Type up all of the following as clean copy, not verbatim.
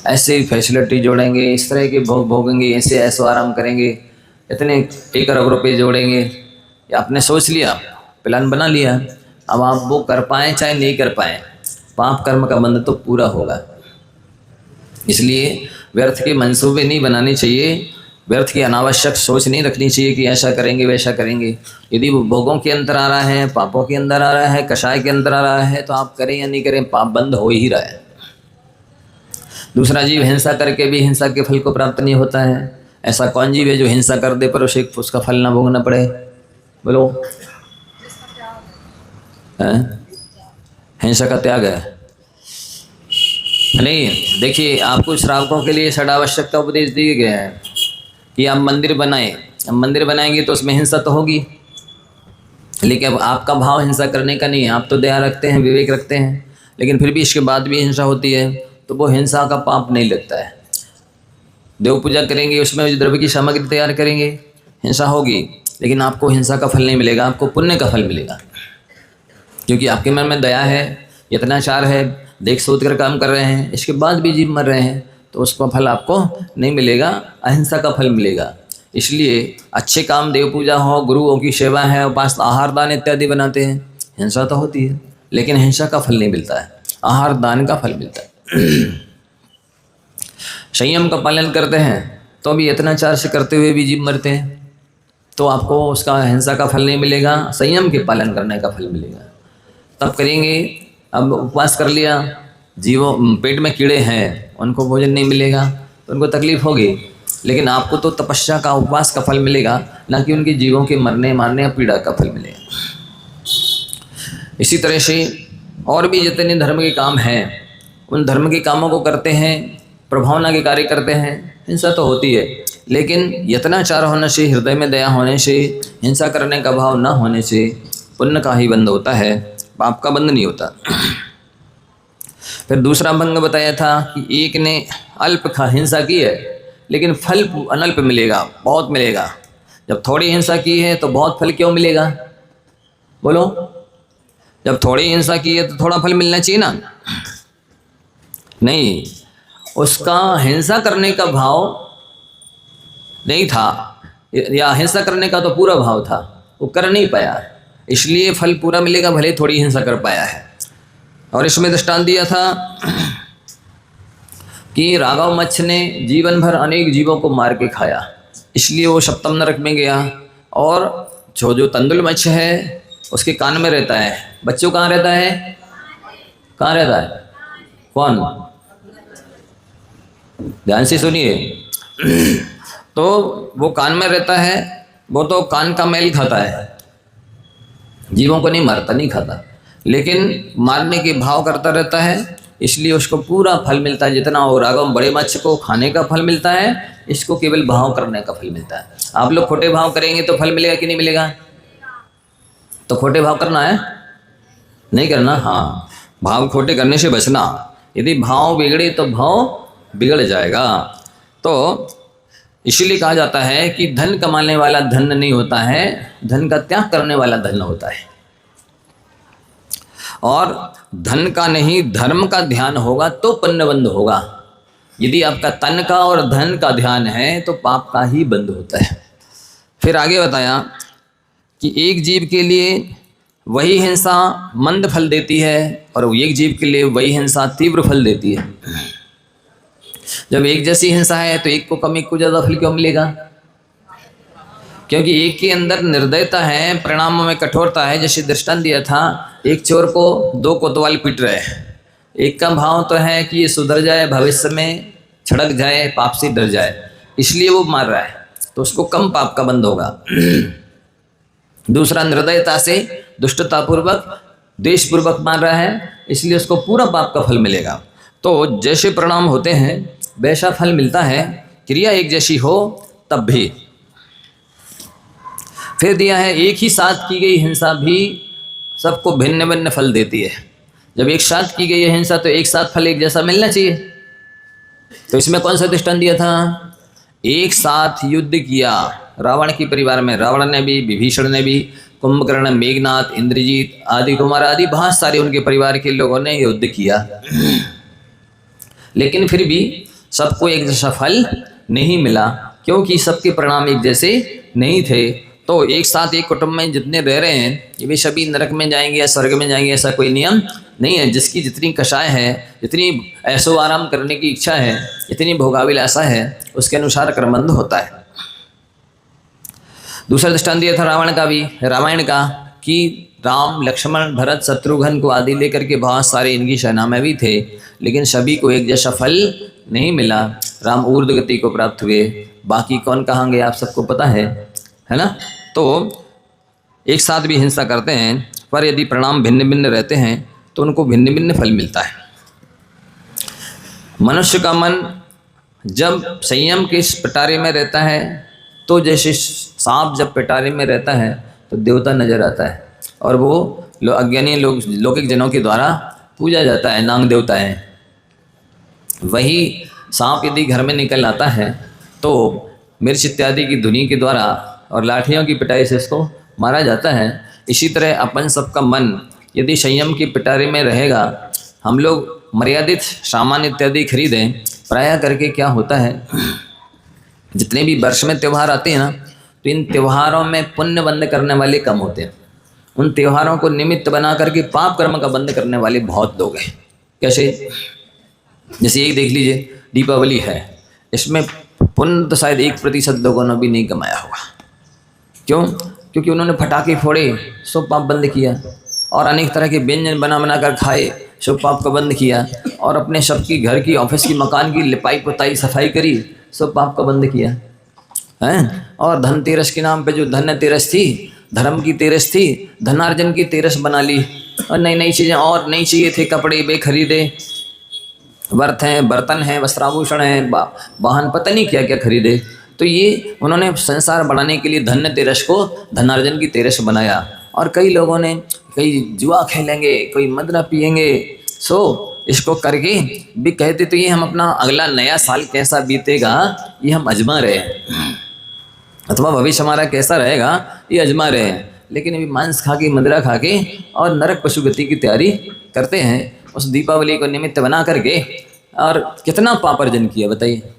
ऐसे फैसिलिटी जोड़ेंगे, इस तरह के भोग भोगेंगे, ऐसे ऐसो आराम करेंगे, इतने 1 अरब रुपये जोड़ेंगे। या आपने सोच लिया, प्लान बना लिया, अब आप वो कर पाएँ चाहे नहीं कर पाएँ, पाप कर्म का बंध तो पूरा होगा। इसलिए व्यर्थ के मंसूबे नहीं बनाने चाहिए, व्यर्थ की अनावश्यक सोच नहीं रखनी चाहिए कि ऐसा करेंगे वैसा करेंगे। यदि वो भोगों के अंदर आ रहा है, पापों के अंदर आ रहा है, कषाय के अंदर आ रहा है, तो आप करें या नहीं करें, पाप बंद हो ही रहा है। दूसरा जीव हिंसा करके भी हिंसा के फल को प्राप्त नहीं होता है। ऐसा कौन जीव है जो हिंसा कर दे पर उसे उसका फल ना भोगना पड़े? बोलो। हिंसा का त्याग है नहीं। देखिए, आपको श्रावकों के लिए षडावश्यकता उपदेश दिए गए हैं कि आप मंदिर बनाएं। अब मंदिर बनाएंगे तो उसमें हिंसा तो होगी, लेकिन अब आपका भाव हिंसा करने का नहीं है, आप तो दया रखते हैं, विवेक रखते हैं, लेकिन फिर भी इसके बाद भी हिंसा होती है तो वो हिंसा का पाप नहीं लगता है। देव पूजा करेंगे, उसमें द्रव्य की सामग्री तैयार करेंगे, हिंसा होगी, लेकिन आपको हिंसा का फल नहीं मिलेगा, आपको पुण्य का फल मिलेगा, क्योंकि आपके मन में दया है, यत्नाचार है, देख सोच कर काम कर रहे हैं, इसके बाद भी जीव मर रहे हैं, तो उसका फल आपको नहीं मिलेगा, अहिंसा का फल मिलेगा। इसलिए अच्छे काम, देव पूजा हो, गुरुओं की सेवा है, उपास, आहार दान इत्यादि बनाते हैं, हिंसा तो होती है, लेकिन हिंसा का फल नहीं मिलता है, आहार दान का फल मिलता है। संयम का पालन करते हैं तो भी यत्नाचार से करते हुए भी जीव मरते हैं, तो आपको उसका हिंसा का फल नहीं मिलेगा, संयम के पालन करने का फल मिलेगा। तब करेंगे, अब उपवास कर लिया, जीवों पेट में कीड़े हैं, उनको भोजन नहीं मिलेगा तो उनको तकलीफ होगी, लेकिन आपको तो तपस्या का, उपवास का फल मिलेगा, ना कि उनके जीवों के मरने मारने या पीड़ा का फल मिलेगा। इसी तरह से और भी जितने धर्म के काम हैं, उन धर्म के कामों को करते हैं, प्रभावना के कार्य करते हैं, हिंसा तो होती है, लेकिन यत्नाचार होने से, हृदय में दया होने से, हिंसा करने का भाव न होने से पुण्य का ही बंध होता है, पाप का बंध नहीं होता। फिर दूसरा भंग बताया था कि एक ने अल्प हिंसा की है, लेकिन फल अनल्प मिलेगा, बहुत मिलेगा। जब थोड़ी हिंसा की है तो बहुत फल क्यों मिलेगा? बोलो। जब थोड़ी हिंसा की है तो थोड़ा फल मिलना चाहिए ना? नहीं, उसका हिंसा करने का भाव नहीं था, या हिंसा करने का तो पूरा भाव था, वो कर नहीं पाया, इसलिए फल पूरा मिलेगा, भले थोड़ी हिंसा कर पाया है। और इसमें दृष्टांत दिया था कि राघव मच्छ ने जीवन भर अनेक जीवों को मार के खाया, इसलिए वो सप्तम नरक में गया। और जो तंदुल मच्छ है उसके कान में रहता है, बच्चों कहाँ रहता है? कहाँ रहता है? कौन? ध्यान से सुनिए। तो वो कान में रहता है, वो तो कान का मैल खाता है, जीवों को नहीं मारता, नहीं खाता, लेकिन मारने के भाव करता रहता है, इसलिए उसको पूरा फल मिलता है। जितना वो राघव बड़े मत्स्य को खाने का फल मिलता है, इसको केवल भाव करने का फल मिलता है। आप लोग खोटे भाव करेंगे तो फल मिलेगा कि नहीं मिलेगा? तो खोटे भाव करना है, नहीं करना। हाँ, भाव खोटे करने से बचना। यदि भाव बिगड़े तो भाव बिगड़ जाएगा। तो इसीलिए कहा जाता है कि धन कमाने वाला धन नहीं होता है, धन का त्याग करने वाला धन होता है। और धन का नहीं, धर्म का ध्यान होगा तो पुण्य बंध होगा। यदि आपका तन का और धन का ध्यान है तो पाप का ही बंध होता है। फिर आगे बताया कि एक जीव के लिए वही हिंसा मंद फल देती है और एक जीव के लिए वही हिंसा तीव्र फल देती है। जब एक जैसी हिंसा है तो एक को कम, एक को ज़्यादा फल क्यों मिलेगा? क्योंकि एक के अंदर निर्दयता है, परिणामों में कठोरता है। जैसे दृष्टांत दिया था, एक चोर को 2 कोतवाल पीट रहे हैं, एक का भाव तो है कि ये सुधर जाए, भविष्य में छड़क जाए, पाप से डर जाए, इसलिए वो मार रहा है, तो उसको कम पाप का बंध होगा। दूसरा निर्दयता से, दुष्टतापूर्वक, द्वेषपूर्वक मार रहा है, इसलिए उसको पूरा पाप का फल मिलेगा। तो जैसे परिणाम होते हैं वैसा फल मिलता है, क्रिया एक जैसी हो तब भी। फिर दिया है एक ही साथ की गई हिंसा भी सबको भिन्न भिन्न फल देती है। जब एक साथ की गई है हिंसा तो एक साथ फल एक जैसा मिलना चाहिए। तो इसमें कौन सा दृष्टांत दिया था? एक साथ युद्ध किया रावण के परिवार में, रावण ने भी, विभीषण ने भी, कुंभकर्ण, मेघनाथ, इंद्रजीत आदि, कुमार आदि बहुत सारे उनके परिवार के लोगों ने युद्ध किया। लेकिन फिर भी सबको एक जैसा फल नहीं मिला, क्योंकि सबके परिणाम एक जैसे नहीं थे। तो एक साथ एक कुटुंब में जितने रह रहे हैं ये भी सभी नरक में जाएंगे या स्वर्ग में जाएंगे, ऐसा कोई नियम नहीं है। जिसकी जितनी कषाय है, जितनी ऐशो आराम करने की इच्छा है, जितनी भोगाविलासा है, उसके अनुसार कर्मबंध होता है। दूसरा दृष्टांत दिया था रामायण का कि राम, लक्ष्मण, भरत, शत्रुघ्न को आदि लेकर के बहुत सारे इनकी सेना में भी थे, लेकिन सभी को एक जैसा फल नहीं मिला। राम ऊर्ध्व गति को प्राप्त हुए, बाकी कौन कहाँ गए आप सबको पता है ना। तो एक साथ भी हिंसा करते हैं, पर यदि परिणाम भिन्न भिन्न रहते हैं तो उनको भिन्न भिन्न फल मिलता है। मनुष्य का मन जब संयम के इस पिटारे में रहता है, तो जैसे सांप जब पिटारे में रहता है तो देवता नजर आता है, और वो अज्ञानी लौकिक जनों के द्वारा पूजा जाता है, नाग देवता है। वही सांप यदि घर में निकल आता है तो मिर्च इत्यादि की धुनी के द्वारा और लाठियों की पिटाई से इसको मारा जाता है। इसी तरह अपन सबका मन यदि संयम की पिटारे में रहेगा, हम लोग मर्यादित सामान इत्यादि खरीदें, प्रायः करके क्या होता है, जितने भी वर्ष में त्यौहार आते हैं ना, तो इन त्योहारों में पुण्य बंद करने वाले कम होते हैं। उन त्योहारों को निमित्त बना करके पाप कर्म का बंद करने वाले बहुत लोग हैं। कैसे? जैसे एक देख लीजिए, दीपावली है, इसमें पुण्य तो शायद 1% लोगों ने भी नहीं कमाया होगा। क्यों? क्योंकि उन्होंने फटाके फोड़े, सो पाप बंद किया, और अनेक तरह के व्यंजन बना कर खाए, सो पाप को बंद किया, और अपने सबकी घर की, ऑफिस की, मकान की लिपाई पुताई सफाई करी, सो पाप को बंद किया हैं। और धनतेरस के नाम पे जो धनतेरस थी, धर्म की तेरस थी, धनार्जन की तेरस बना ली, और नई नई चीज़ें और नहीं चाहिए थे, कपड़े बे खरीदे, वर्थ हैं, बर्तन हैं, वस्त्राभूषण हैं, वाहन, पता नहीं क्या क्या खरीदे। तो ये उन्होंने संसार बढ़ाने के लिए धन्य तेरस को धनार्जन की तेरस बनाया। और कई लोगों ने कई जुआ खेलेंगे, कोई मदरा पिएंगे, सो इसको करके भी कहते तो ये हम अपना अगला नया साल कैसा बीतेगा ये हम आजमा रहे हैं, अथवा भविष्य हमारा कैसा रहेगा ये आजमा रहे हैं। लेकिन अभी मांस खा के, मदिरा खा के और नरक पशुगति की तैयारी करते हैं उस दीपावली को निमित्त बना करके। और कितना पाप अर्जन किया बताइए।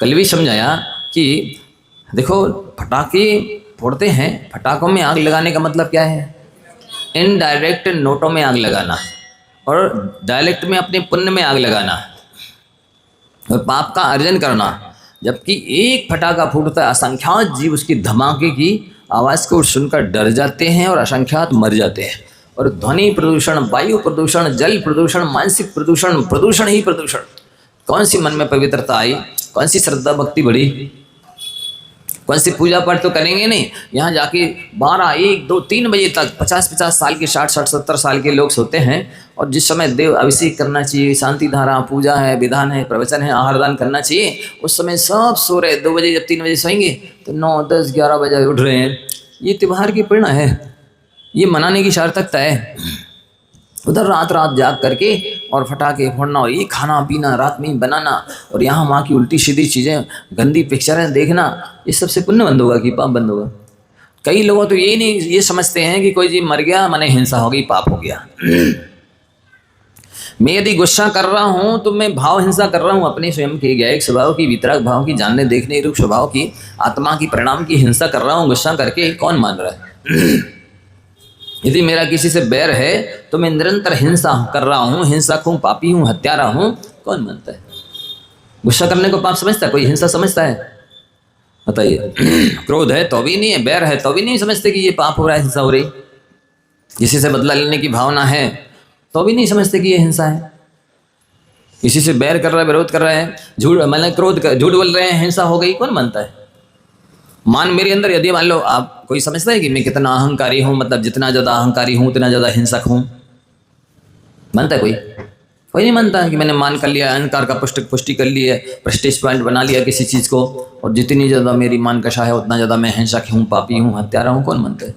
कल भी समझाया कि देखो, फटाके फोड़ते हैं, फटाकों में आग लगाने का मतलब क्या है? इनडायरेक्ट नोटों में आग लगाना, और डायरेक्ट में अपने पुण्य में आग लगाना और पाप का अर्जन करना। जबकि एक फटाका फूटता है, असंख्यात जीव उसकी धमाके की आवाज़ को सुनकर डर जाते हैं और असंख्यात मर जाते हैं। और ध्वनि प्रदूषण, वायु प्रदूषण, जल प्रदूषण, मानसिक प्रदूषण, प्रदूषण ही प्रदूषण। कौन सी मन में पवित्रता आई, कौन सी श्रद्धा भक्ति बढ़ी, कौन सी पूजा पाठ तो करेंगे नहीं। यहाँ जाके 12, 1, 2, 3 बजे तक 50-50 साल के, 60-60, 70 साल के लोग सोते हैं। और जिस समय देव अभिषेक करना चाहिए, शांति धारा, पूजा है, विधान है, प्रवचन है, आहार दान करना चाहिए, उस समय सब सो रहे। 2 बजे जब 3 बजे सोएंगे तो 9, 10, 11 बजे उठ रहे हैं। ये त्यौहार की प्रेरणा है, ये मनाने की सार्थकता है। उधर रात जाग करके और फटाके फोड़ना, और ये खाना पीना रात में ही बनाना, और यहाँ वहाँ की उल्टी सीधी चीज़ें, गंदी पिक्चरें देखना, ये सबसे पुण्य बंद होगा कि पाप बंद होगा? कई लोगों तो ये समझते हैं कि कोई जी मर गया माने हिंसा हो गई, पाप हो गया। मैं यदि गुस्सा कर रहा हूँ तो मैं भाव हिंसा कर रहा हूँ, अपने स्वयं के ज्ञायिक स्वभाव की, वितराग भाव की, जानने देखने रूप स्वभाव की, आत्मा की, परिणाम की हिंसा कर रहा हूँ गुस्सा करके। कौन मान रहा है? यदि मेरा किसी से बैर है तो मैं निरंतर हिंसा कर रहा हूँ, हिंसक हूँ, पापी हूँ, हत्यारा हूँ। कौन मानता है? गुस्सा करने को पाप समझता है कोई? हिंसा समझता है? बताइए। क्रोध है तो भी नहीं है, बैर है तो भी नहीं समझते कि ये पाप हो रहा है, हिंसा हो रही। किसी से बदला लेने की भावना है तो भी नहीं समझते कि ये हिंसा है। किसी से बैर कर रहा है, विरोध कर रहा है, झूठ झूठ बोल रहे हैं, हिंसा हो गई। कौन मानता है? मेरे अंदर यदि मान लो आप, कोई समझता है कि मैं कितना अहंकारी हूँ, मतलब जितना ज़्यादा अहंकारी हूँ उतना ज़्यादा हिंसक हूँ? मानता है कोई? कोई नहीं मानता है कि मैंने मान कर लिया, अहंकार का पुष्टि कर ली है, प्रेस्टीज पॉइंट बना लिया किसी चीज़ को, और जितनी ज़्यादा मेरी मान कषा है उतना ज़्यादा मैं हिंसक हूँ, पापी हूँ, हत्यारा हूँ। कौन मानता है?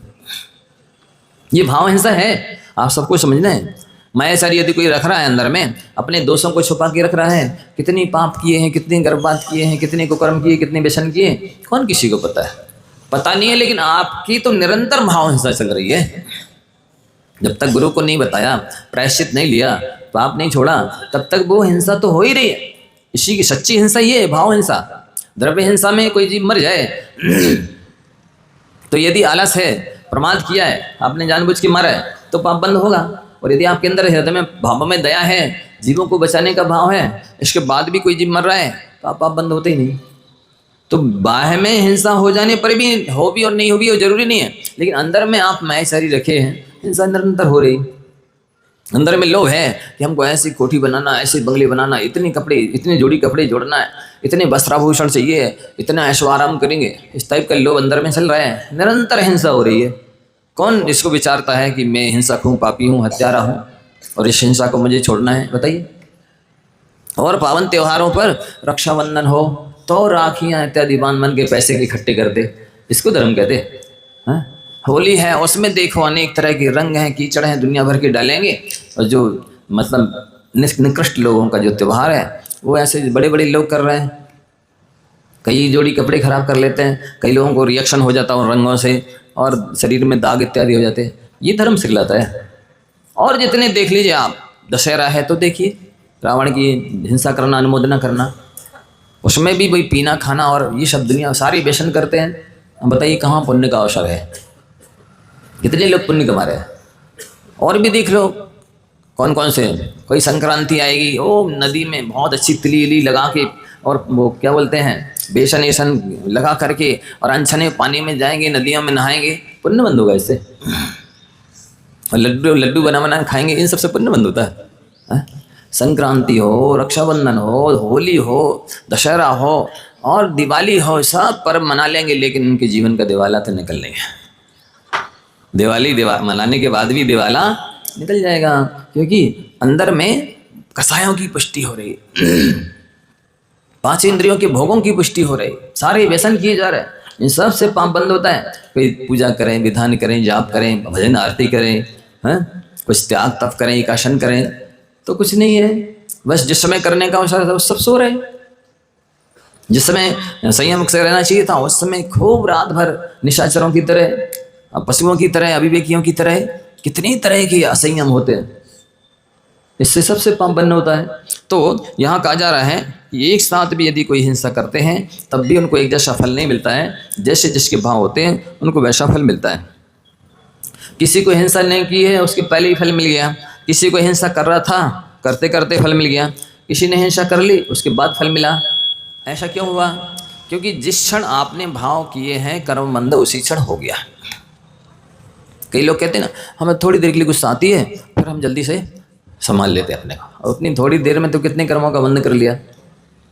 ये भाव हिंसा है, आप सबको समझना है। मायाचारी यदि कोई रख रहा है अंदर में, अपने दोषों को छुपा के रख रहा है, कितनी पाप किए हैं, कितनी गर्भपात किए हैं, कितने कुकर्म किए, कितने व्यसन किए, कौन किसी को पता है? पता नहीं है। लेकिन आपकी तो निरंतर भाव हिंसा चल रही है। जब तक गुरु को नहीं बताया, प्रायश्चित नहीं लिया, पाप नहीं छोड़ा, तब तक वो हिंसा तो हो ही रही है। इसी की सच्ची हिंसा ये है, भाव हिंसा। द्रव्य हिंसा में कोई जीव मर जाए तो यदि आलस है, प्रमाद किया है, आपने जानबूझ के मारा है, तो पाप बंद होगा। और यदि आपके अंदर हृदय में भाव में दया है, जीवों को बचाने का भाव है, इसके बाद भी कोई जीव मर रहा है, तो आप पाप बंद होते ही नहीं। तो बाह्य में हिंसा हो जाने पर भी हो भी और नहीं हो भी, वो जरूरी नहीं है, लेकिन अंदर में आप मायाचारी रखे हैं, हिंसा निरंतर हो रही। अंदर में लोभ है कि हमको ऐसी कोठी बनाना, ऐसे बंगले बनाना, इतने कपड़े, इतने जोड़ी कपड़े जोड़ना है, इतने वस्त्राभूषण चाहिए, इतना ऐशो आराम करेंगे, इस टाइप का लोभ अंदर में चल रहा है, निरंतर हिंसा हो रही है। कौन इसको विचारता है कि मैं हिंसक हूँ, पापी हूँ, हत्यारा हूँ और इस हिंसा को मुझे छोड़ना है? बताइए। और पावन त्योहारों पर रक्षाबंधन हो तो राखियाँ इत्यादि बांध बन के पैसे के इकट्ठे करते, इसको धर्म कहते हैं। होली है, उसमें देखो अनेक तरह के रंग हैं, कीचड़ हैं, दुनिया भर के डालेंगे। और जो मतलब निकृष्ट लोगों का जो त्यौहार है वो ऐसे बड़े बड़े लोग कर रहे हैं। कई जोड़ी कपड़े खराब कर लेते हैं, कई लोगों को रिएक्शन हो जाता है उन रंगों से और शरीर में दाग इत्यादि हो जाते हैं। ये धर्म सिखलाता है। और जितने देख लीजिए आप, दशहरा है तो देखिए, रावण की हिंसा करना, अनुमोदना करना, उसमें भी वही पीना खाना और ये सब दुनिया सारी व्यसन करते हैं। अब बताइए कहाँ पुण्य का अवसर है? कितने लोग पुण्य कमा रहे हैं। और भी देख लो कौन कौन से, कोई संक्रांति आएगी, ओ नदी में बहुत अच्छी तिली इली लगा के और वो क्या बोलते हैं बेसन एसन लगा करके और अनछने पानी में जाएंगे, नदियों में नहाएंगे, पुण्य बंद होगा इससे। और लड्डू बना बना खाएंगे, इन सबसे पुण्य बंद होता है। संक्रांति हो, रक्षाबंधन हो, होली हो, दशहरा हो और दिवाली हो, सब पर्व मना लेंगे, लेकिन उनके जीवन का दिवाला तो निकल लेंगे। दिवाली मनाने के बाद भी दिवाला निकल जाएगा, क्योंकि अंदर में कसायों की पुष्टि हो रही, पांच इंद्रियों के भोगों की पुष्टि हो रही, सारे व्यसन किए जा रहे हैं, इन सब से पाप बंद होता है। कोई पूजा करें, विधान करें, जाप करें, भजन आरती करें, हैं कुछ त्याग तप करें, एकाशन करें, तो कुछ नहीं है। बस जिस समय करने का अवसर सब सो रहे। जिस समय संयम से रहना चाहिए था, उस समय खूब रात भर निशाचरों की तरह, पशुओं की तरह, अविवेकियों की तरह कितनी तरह के असंयम होते हैं। इससे सबसे पाप बंद होता है। तो यहाँ कहा जा रहा है कि एक साथ भी यदि कोई हिंसा करते हैं तब भी उनको एक जैसा फल नहीं मिलता है। जैसे जिसके भाव होते हैं उनको वैसा फल मिलता है। किसी को हिंसा नहीं की है, उसके पहले ही फल मिल गया। किसी को हिंसा कर रहा था, करते करते फल मिल गया। किसी ने हिंसा कर ली, उसके बाद फल मिला। ऐसा क्यों हुआ? क्योंकि जिस क्षण आपने भाव किए हैं कर्मबंध, उसी क्षण हो गया। कई लोग कहते हैं ना, हमें थोड़ी देर के लिए गुस्सा आती है, फिर हम जल्दी से संभाल लेते हैं अपने को। और उतनी थोड़ी देर में तो कितने कर्मों का बंध कर लिया।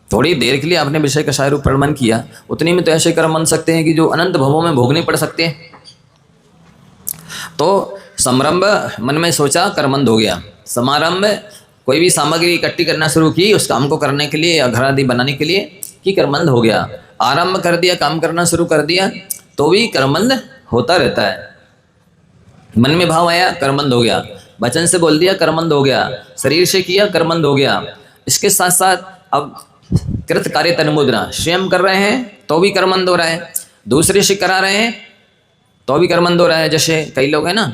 थोड़ी देर के लिए आपने विषय का शाय रूप प्रमाण किया, उतनी में तो ऐसे कर्म बन सकते हैं कि जो अनंत भवों में भोगने पड़ सकते हैं। तो समारंभ मन में सोचा, कर्मबंध हो गया। समारंभ कोई भी सामग्री इकट्ठी करना शुरू की उस काम को करने के लिए या घर आदि बनाने के लिए, कि कर्मबंध हो गया। आरंभ कर दिया, काम करना शुरू कर दिया, तो भी कर्मबंध होता रहता है। मन में भाव आया, कर्मबंध हो गया। वचन से बोल दिया, कर्मबंध हो गया। शरीर से किया, कर्मबंध हो गया। इसके साथ साथ अब कृत कार्य तन्मुद्रा, स्वयं कर रहे हैं तो भी कर्मबंध हो रहा है, दूसरे से करा रहे हैं तो भी कर्मबंध हो रहा है। जैसे कई लोग हैं ना,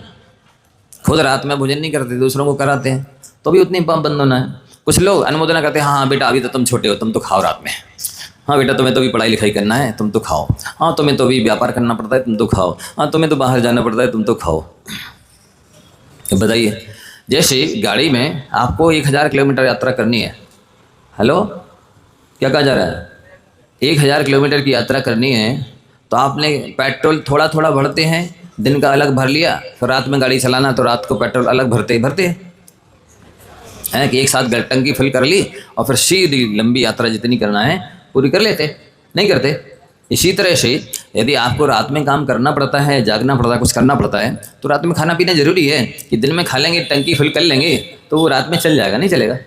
खुद रात में भोजन नहीं करते, दूसरों को कराते हैं, तो भी उतनी पाप बंद होना है। कुछ लोग अनुमोदना करते हैं, हाँ बेटा अभी तो तुम छोटे हो, तुम तो खाओ रात में। हाँ बेटा तुम्हें तो भी पढ़ाई लिखाई करना है, तुम तो खाओ। हाँ तुम्हें तो भी व्यापार करना पड़ता है, तुम तो खाओ। हाँ तुम्हें तो बाहर जाना पड़ता है, तुम तो खाओ। तो बताइए, जैसे गाड़ी में आपको 1000 किलोमीटर यात्रा करनी है। हेलो, क्या कहा जा रहा है? 1000 किलोमीटर की यात्रा करनी है, तो आपने पेट्रोल थोड़ा थोड़ा भरते हैं, दिन का अलग भर लिया, फिर रात में गाड़ी चलाना तो रात को पेट्रोल अलग भरते हैं कि एक साथ टंकी फुल कर ली और फिर सीधी लंबी यात्रा जितनी करना है पूरी कर लेते, नहीं करते। इसी तरह से यदि आपको रात में काम करना पड़ता है, जागना पड़ता है, कुछ करना पड़ता है, तो रात में खाना पीना जरूरी है। कि दिन में खा लेंगे, टंकी फुल कर लेंगे, तो वो रात में चल जाएगा, नहीं चलेगा?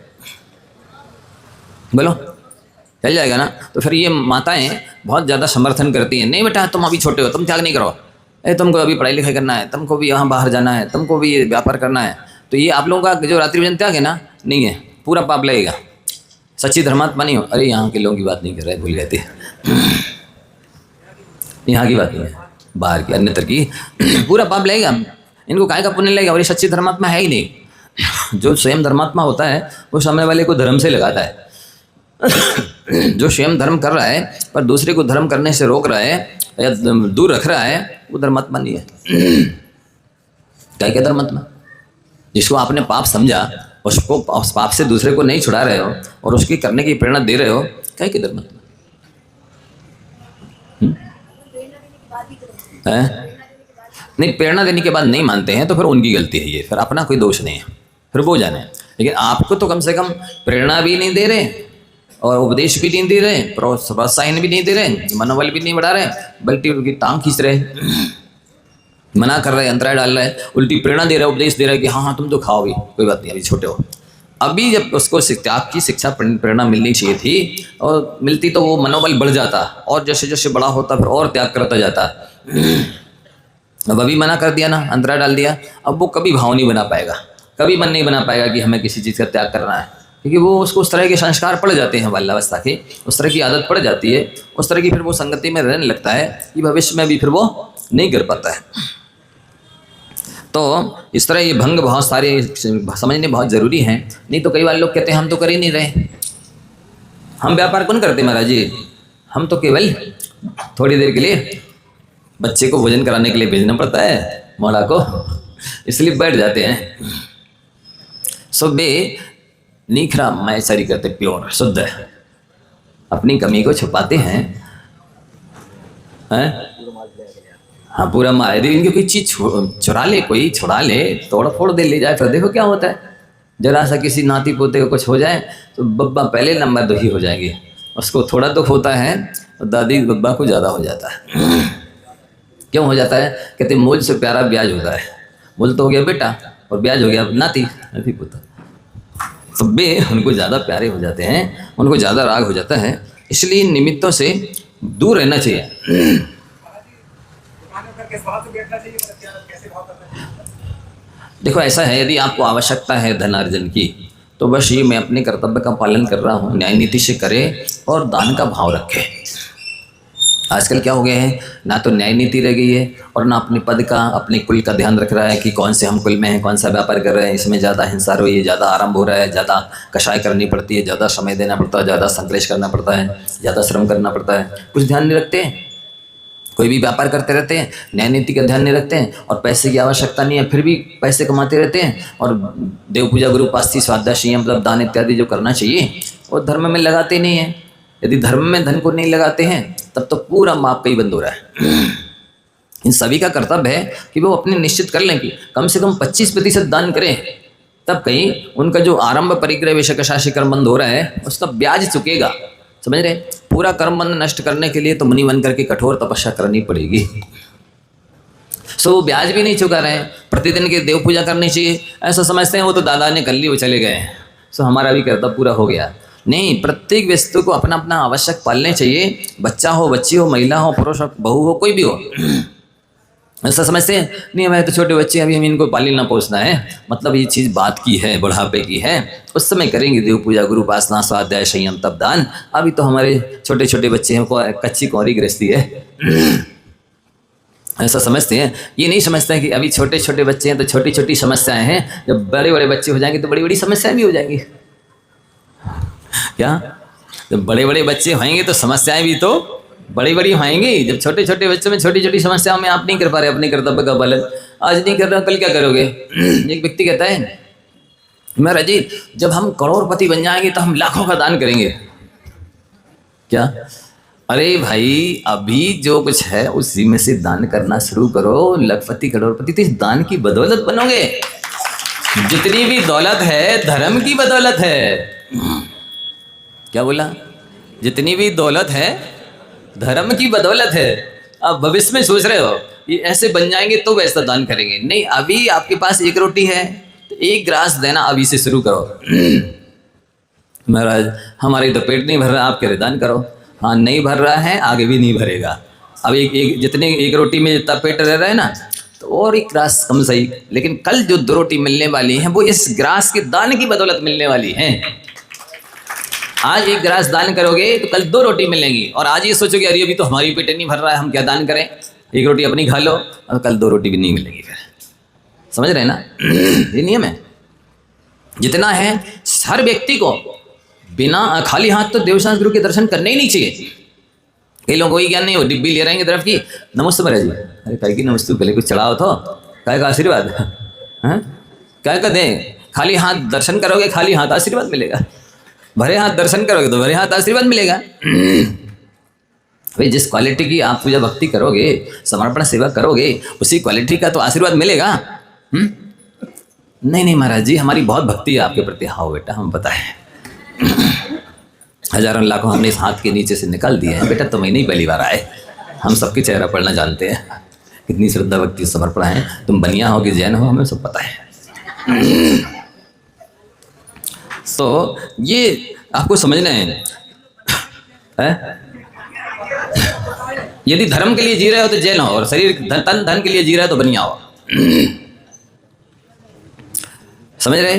बोलो, चल जाएगा ना? तो फिर ये माताएं बहुत ज़्यादा समर्थन करती हैं, नहीं बेटा तुम अभी छोटे हो, तुम त्याग नहीं करो, तुमको अभी पढ़ाई लिखाई करना है, तुमको भी यहाँ बाहर जाना है, तुमको भी ये व्यापार करना है। तो ये आप लोगों का जो रात्रि भोजन त्याग है ना, नहीं है, पूरा पाप लगेगा। सच्ची धर्मात्मा नहीं हो। अरे यहाँ के लोगों की बात नहीं कर रहे, भूल गए थे। यहाँ की बात नहीं है, बाहर की अन्यत्र की, पूरा पाप लगेगा। इनको काय का पुण्य लगेगा, और ये सच्ची धर्मात्मा है ही नहीं। जो स्वयं धर्मात्मा होता है वो सामने वाले को धर्म से लगाता है। जो स्वयं धर्म कर रहा है पर दूसरे को धर्म करने से रोक रहा है या दूर रख रहा है, वो धर्मात्मा नहीं है। क्या क्या धर्मात्मा? जिसको आपने पाप समझा, उसको उस पाप से दूसरे को नहीं छुड़ा रहे हो और उसकी करने की प्रेरणा दे रहे हो, क्या की धर्मात्मा है? नहीं, प्रेरणा देने के बाद नहीं मानते हैं तो फिर उनकी गलती है ये, फिर अपना कोई दोष नहीं है, फिर वो जाने। लेकिन आपको तो कम से कम प्रेरणा भी नहीं दे रहे और उपदेश भी नहीं दे रहे, प्रोत्साहन भी नहीं दे रहे, मनोबल भी नहीं बढ़ा रहे, बल्कि उनकी टांग खींच रहे, मना कर रहे, अंतराय डाल रहे, उल्टी प्रेरणा दे रहे, उपदेश दे रहे कि हाँ हाँ तुम तो खाओ भी, कोई बात नहीं, अभी छोटे हो। अभी जब उसको त्याग की शिक्षा प्रेरणा मिलनी चाहिए थी और मिलती तो वो मनोबल बढ़ जाता, और जैसे जैसे बड़ा होता फिर और त्याग करता जाता। अब अभी मना कर दिया ना, अंतराय डाल दिया, अब वो कभी भाव नहीं बना पाएगा, कभी मन नहीं बना पाएगा कि हमें किसी चीज़ का त्याग करना है, क्योंकि वो उसको उस तरह के संस्कार पड़ जाते हैं, बाल्यावस्था के उस तरह की आदत पड़ जाती है, उस तरह की फिर वो संगति में रहने लगता है कि भविष्य में भी फिर वो नहीं कर पाता है। तो इस तरह ये भंग बहुत सारे समझने बहुत ज़रूरी हैं। नहीं तो कई बार लोग कहते हैं हम तो कर ही नहीं रहे, हम व्यापार कौन करते महाराज जी, हम तो केवल थोड़ी देर के लिए बच्चे को भोजन कराने के लिए भेजना पड़ता है मौला को, इसलिए बैठ जाते हैं। सो बे निखरा मैसरी करते, प्योर शुद्ध है, अपनी कमी को छुपाते हैं। हाँ पूरा मार, यदि इनकी कोई चीज़ चुरा ले, कोई छुड़ा ले, तोड़ फोड़ दे ले जाए, फिर देखो क्या होता है। जरा सा किसी नाती पोते को कुछ हो जाए तो बब्बा पहले नंबर दुखी हो जाएंगे, उसको थोड़ा दुख होता है और दादी बब्बा को ज़्यादा हो जाता है। क्यों हो जाता है? कहते मूल से प्यारा ब्याज होता है, मूल तो हो गया बेटा और ब्याज हो गया नाती पोता, तो बे उनको ज़्यादा प्यारे हो जाते हैं, उनको ज़्यादा राग हो जाता है, इसलिए इन निमित्तों से दूर रहना चाहिए। देखो ऐसा है, यदि आपको आवश्यकता है धन अर्जन की तो बस ये मैं अपने कर्तव्य का पालन कर रहा हूँ, न्याय नीति से करे और दान का भाव रखे। आजकल क्या हो गया है, ना तो न्याय नीति रह गई है और ना अपने पद का, अपने कुल का ध्यान रख रहा है कि कौन से हम कुल में हैं, कौन सा व्यापार कर रहे हैं, इसमें ज़्यादा हिंसा हो रही है, ज़्यादा आरंभ हो रहा है, ज़्यादा कषाय करनी पड़ती है, ज़्यादा समय देना पड़ता है, ज़्यादा संक्लेश करना पड़ता है, ज़्यादा श्रम करना पड़ता है, कुछ ध्यान नहीं रखते हैं। कोई भी व्यापार करते रहते हैं, न्याय नीति का ध्यान नहीं रखते हैं, और पैसे की आवश्यकता नहीं है फिर भी पैसे कमाते रहते हैं, और देव पूजा, गुरु उपासना, स्वाध्याय, संयम, मतलब दान इत्यादि जो करना चाहिए वो धर्म में लगाते नहीं हैं। यदि धर्म में धन को नहीं लगाते हैं तब तो पूरा माप का ही बंद हो रहा है। इन सभी का कर्तव्य है कि वो अपने निश्चित कर लें कि कम से कम 25% दान करें, तब कहीं उनका जो आरंभ परिग्रह विषयकशाशी कर्म बंद हो रहा है उसका ब्याज चुकेगा। समझ रहे? पूरा कर्म बंध नष्ट करने के लिए तो मुनि बन करके कठोर तपस्या करनी पड़ेगी। सो वो ब्याज भी नहीं चुका रहे हैं, प्रतिदिन की देव पूजा करनी चाहिए ऐसा समझते हैं, वो तो दादा ने कर ली, वो चले गए, सो हमारा भी कर्तव्य पूरा हो गया। नहीं, प्रत्येक वस्तु को अपना अपना आवश्यक पालने चाहिए, बच्चा हो, बच्ची हो, महिला हो, पुरुष हो, बहू हो, कोई भी हो। ऐसा समझते हैं नहीं हमारे तो छोटे बच्चे, अभी हम इनको पालना पोसना है, मतलब ये चीज़ बात की है, बुढ़ापे की है, उस समय करेंगे देव पूजा, गुरु उपासना, स्वाध्याय, संयम, तप, दान। अभी तो हमारे छोटे छोटे बच्चे हैं, कच्ची कौरी गृहस्थी है, ऐसा समझते हैं। ये नहीं समझते हैं कि अभी छोटे छोटे बच्चे हैं तो छोटी छोटी समस्याएं हैं, जब बड़े बड़े बच्चे हो जाएंगे तो बड़ी बड़ी समस्याएं भी हो जाएंगी। क्या? जब बड़े बड़े बच्चे होंगे तो समस्याएं भी तो बड़ी बड़ी होंगी। जब छोटे छोटे बच्चों में छोटी छोटी समस्याओं में आप नहीं कर पा रहे अपने कर्तव्य का पालन, आज नहीं कर रहे कल क्या करोगे? एक व्यक्ति कहता है महाराज जी जब हम करोड़पति बन जाएंगे तो हम लाखों का दान करेंगे। क्या? अरे भाई अभी जो कुछ है उसी में से दान करना शुरू करो, लखपति करोड़पति तो इस दान की बदौलत बनोगे। जितनी भी दौलत है धर्म की बदौलत है। क्या बोला? जितनी भी दौलत है धर्म की बदौलत है। अब भविष्य में सोच रहे हो ये ऐसे बन जाएंगे तो वैसा दान करेंगे, नहीं अभी आपके पास एक रोटी है तो एक ग्रास देना अभी से शुरू करो। महाराज हमारे तो पेट नहीं भर रहा, आप कह दान करो। हाँ नहीं भर रहा है, आगे भी नहीं भरेगा। अब एक जितने एक रोटी में जितना पेट रह रहा है ना, तो और एक ग्रास कम सही, लेकिन कल जो 2 रोटी मिलने वाली हैं वो इस ग्रास के दान की बदौलत मिलने वाली हैं। आज एक ग्रास दान करोगे तो कल 2 रोटी मिलेंगी, और आज ये सोचोगे अरे अभी तो हमारी पेट नहीं भर रहा है, हम क्या दान करें, एक रोटी अपनी खा लो, और कल 2 रोटी भी नहीं मिलेगी। फिर समझ रहे हैं ना? ये नियम है। जितना है हर व्यक्ति को बिना खाली हाथ तो देवशांत गुरु के दर्शन करने ही नहीं चाहिए। कई लोगों को ये ज्ञान नहीं हो, डिब्बी ले रहेंगे तरफ की, नमस्ते महाराज जी, अरे काय की नमस्ते, पहले कुछ चढ़ाओ तो, काय का आशीर्वाद, हाँ काय का दें, खाली हाथ दर्शन करोगे खाली हाथ आशीर्वाद मिलेगा, भरे हाथ दर्शन करोगे तो भरे हाथ आशीर्वाद मिलेगा। भाई जिस क्वालिटी की आप पूजा भक्ति करोगे, समर्पण सेवा करोगे, उसी क्वालिटी का तो आशीर्वाद मिलेगा। नहीं नहीं महाराज जी, हमारी बहुत भक्ति है आपके प्रति। हाँ बेटा, हम पता है, हजारों लाखों हमने इस हाथ के नीचे से निकाल दिए हैं बेटा, तुम्हें नहीं पहली बार आए, हम सबके चेहरा पढ़ना जानते हैं, कितनी श्रद्धा भक्ति समर्पण है। तुम बनिया हो कि जैन हो, हमें सब पता है। तो ये आपको समझना है? यदि धर्म के लिए जी रहे हो तो जैन हो, और शरीर तन धन के लिए जी रहे हो तो बनिया हो। समझ रहे?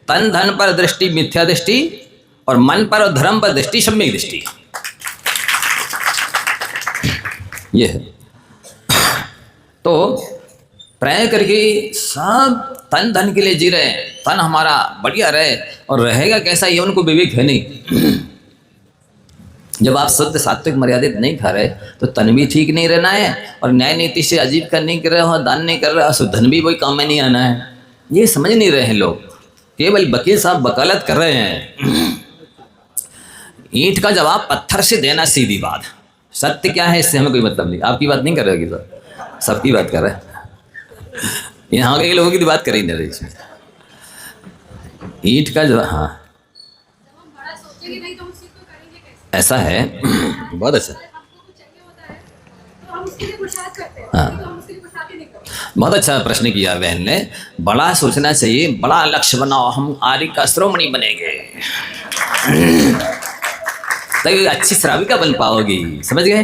तन धन पर दृष्टि मिथ्या दृष्टि, और मन पर और धर्म पर दृष्टि सम्यक दृष्टि, ये है। तो प्राय करके सब तन धन के लिए जी रहे हैं, तन हमारा बढ़िया रहे, और रहेगा कैसा ये उनको विवेक है नहीं। जब आप शुद्ध सात्विक मर्यादित नहीं खा रहे तो तन भी ठीक नहीं रहना है, और न्याय नीति से अजीब का नहीं कर रहे हो, दान नहीं कर रहे हो, धन भी कोई काम में नहीं आना है। ये समझ नहीं रहे हैं लोग, केवल वकील साहब वकालत कर रहे हैं। ईंट का जवाब पत्थर से देना सीधी बात, सत्य क्या है इससे हमें कोई मतलब नहीं। आपकी बात नहीं कर रहे सर, सबकी बात कर रहे हैं, यहाँ के लोगों की बात कर ही नहीं रही इसमें। ईंट का जवाब, हाँ ऐसा है, बहुत अच्छा, हाँ बहुत अच्छा प्रश्न किया बहन ने। बड़ा सोचना चाहिए, बड़ा लक्ष्य बनाओ, हम आर्य का श्रोमणी बनेंगे, तभी अच्छी श्राविका बन पाओगी। समझ गए?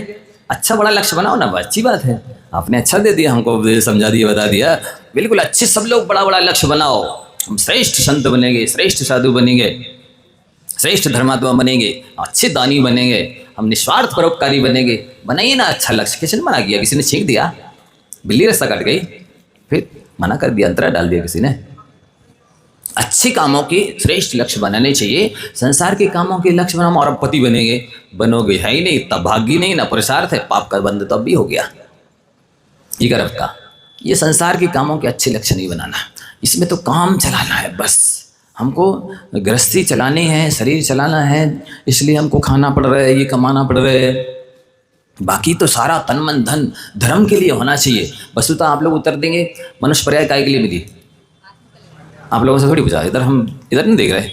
अच्छा बड़ा लक्ष्य बनाओ ना, अच्छी बात है। आपने अच्छा दे दिया हमको, समझा दिया, बता दिया, बिल्कुल अच्छे सब लोग बड़ा बड़ा लक्ष्य बनाओ। हम श्रेष्ठ संत बनेंगे, श्रेष्ठ साधु बनेंगे, श्रेष्ठ धर्मात्मा बनेंगे, अच्छे दानी बनेंगे, हम निस्वार्थ परोपकारी बनेंगे। बनाइए ना अच्छा लक्ष्य। किसी ने मना किया? किसी ने छींक दिया, बिल्ली रास्ता काट गई, फिर मना कर दिया, अंतरा डाल दिया किसी ने। अच्छे कामों के श्रेष्ठ लक्ष्य बनाने चाहिए। संसार के कामों के लक्ष्य बनाओ, और पति बनेंगे, बनोगे है ही नहीं, तब भाग्य नहीं ना, पुरुषार्थ है, पाप का बंध तब भी हो गया। ये गर्भ का, ये संसार के कामों के अच्छे लक्ष्य नहीं बनाना, इसमें तो काम चलाना है बस। हमको गृहस्थी चलानी है, शरीर चलाना है, इसलिए हमको खाना पड़ रहा है, ये कमाना पड़ रहा है। बाकी तो सारा तन मन धन धर्म के लिए होना चाहिए। वस्तुतः आप लोग उत्तर देंगे मनुष्य पर्याय काय के लिए मिली? आप लोगों से थोड़ी पूछा, इधर हम इधर नहीं देख रहे,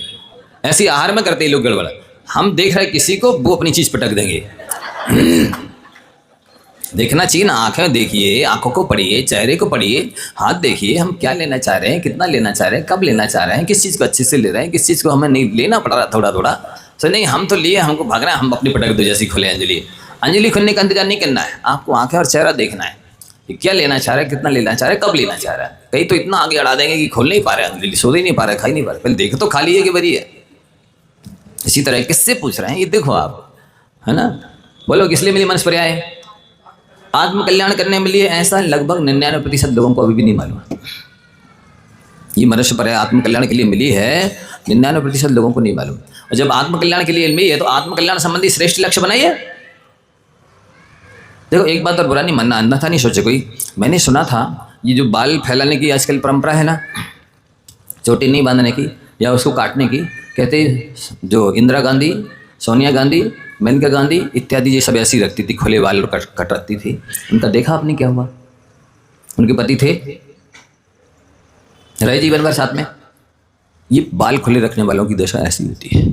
ऐसी आहार में करते हैं लोग गड़बड़। हम देख रहे किसी को, वो अपनी चीज पटक देंगे। देखना चाहिए ना, आंखें देखिए, आंखों को पढ़िए, चेहरे को पढ़िए, हाथ देखिए, हम क्या लेना चाह रहे हैं, कितना लेना चाह रहे हैं, कब लेना चाह रहे हैं, किस चीज़ को अच्छे से ले रहे हैं, किस चीज़ को हमें नहीं लेना पड़ रहा थोड़ा थोड़ा। सो नहीं, हम तो लिए, हमको भाग रहे हैं, हम अपनी पटक दो जैसी खोले अंजलि। अंजलि खुलने का इंतजार नहीं करना है, आपको आंखें और चेहरा देखना है कि क्या लेना चाह रहे हैं, कितना लेना चाह रहे हैं, कब लेना चाह रहा है। कहीं तो इतना आगे अड़ा देंगे कि खोल नहीं पा रहे अंजलि, सो ही नहीं पा रहे, खा ही नहीं पा रहे, पहले देख तो खाली है कि बरी है। इसी तरह किससे पूछ रहे हैं, ये देखो आप, है ना। बोलो किस लिए मिली मनुष्य पर्याय? आत्म कल्याण करने में लिए, ऐसा लगभग 99% लोगों को अभी भी नहीं मालूम। ये मनुष्य पर्याय आत्म कल्याण के लिए मिली है, 99% लोगों को नहीं मालूम। और जब आत्म कल्याण के लिए मिली है तो आत्म कल्याण संबंधी श्रेष्ठ लक्ष्य बनाइए। देखो एक बात और बुरा नहीं मानना, अन्यथा नहीं सोचे कोई। मैंने सुना था ये जो बाल फैलाने की आजकल परंपरा है ना, चोटी नहीं बांधने की या उसको काटने की, कहते जो इंदिरा गांधी, सोनिया गांधी, मेनका गांधी इत्यादि ये सब ऐसी रखती थी, खुले बाल कट रखती थी। उनका देखा आपने क्या हुआ? उनके पति थे, रहे जीवन भर साथ में। ये बाल खुले रखने वालों की दशा ऐसी होती है,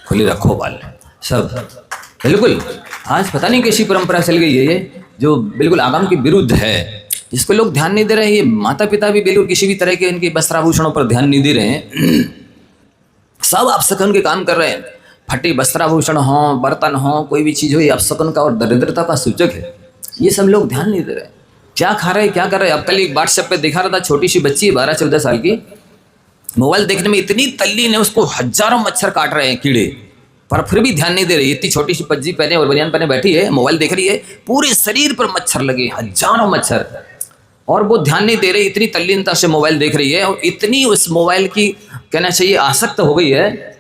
खुले रखो बाल सब, बिल्कुल। आज पता नहीं कैसी परंपरा चल गई है ये, जो बिल्कुल आगम के विरुद्ध है, जिसको लोग ध्यान नहीं दे रहे हैं। ये माता पिता भी बिल्कुल किसी भी तरह के इनके वस्त्राभूषणों पर ध्यान नहीं दे रहे हैं। सब अपशकुन के काम कर रहे हैं। फटे वस्त्राभूषण हो, बर्तन हो, कोई भी चीज़ हो, ये अपशकुन का और दरिद्रता का सूचक है। ये सब लोग ध्यान नहीं दे रहे। क्या खा रहे हैं, क्या कर रहे हैं? अब कल एक व्हाट्सएप पे दिखा रहा था, छोटी सी बच्ची 12-14 साल की, मोबाइल देखने में इतनी तल्लीन है, उसको हजारों मच्छर काट रहे हैं, कीड़े, पर फिर भी ध्यान नहीं दे रही। इतनी छोटी सी पज्जी पहने और बनियान पहने बैठी है, मोबाइल देख रही है, पूरे शरीर पर मच्छर लगे, हजारों मच्छर। और वो ध्यान नहीं दे रही, इतनी तल्लीनता से मोबाइल देख रही है और इतनी उस मोबाइल की कहना चाहिए आसक्त हो गई है,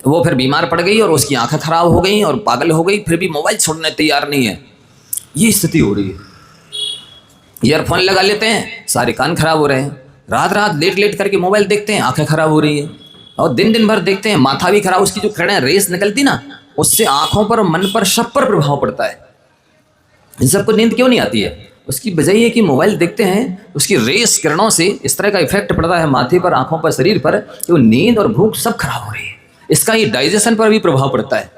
वो फिर बीमार पड़ गई और उसकी आंखें खराब हो गई और पागल हो गई, फिर भी मोबाइल छोड़ने तैयार नहीं है। ये स्थिति हो रही है। ईयरफोन लगा लेते हैं, सारे कान खराब हो रहे हैं, रात रात लेट लेट करके मोबाइल देखते हैं, आंखें खराब हो रही है, और दिन दिन भर देखते हैं, माथा भी खराब, उसकी जो किरणें रेस निकलती ना, उससे आंखों पर, मन पर, सब पर प्रभाव पड़ता है। इन सबको नींद क्यों नहीं आती है? उसकी वजह ये कि मोबाइल देखते हैं, उसकी रेस किरणों से इस तरह का इफेक्ट पड़ता है माथे पर, आंखों पर, शरीर पर, कि वो नींद और भूख सब खराब हो रही है। इसका ये डाइजेशन पर भी प्रभाव पड़ता है।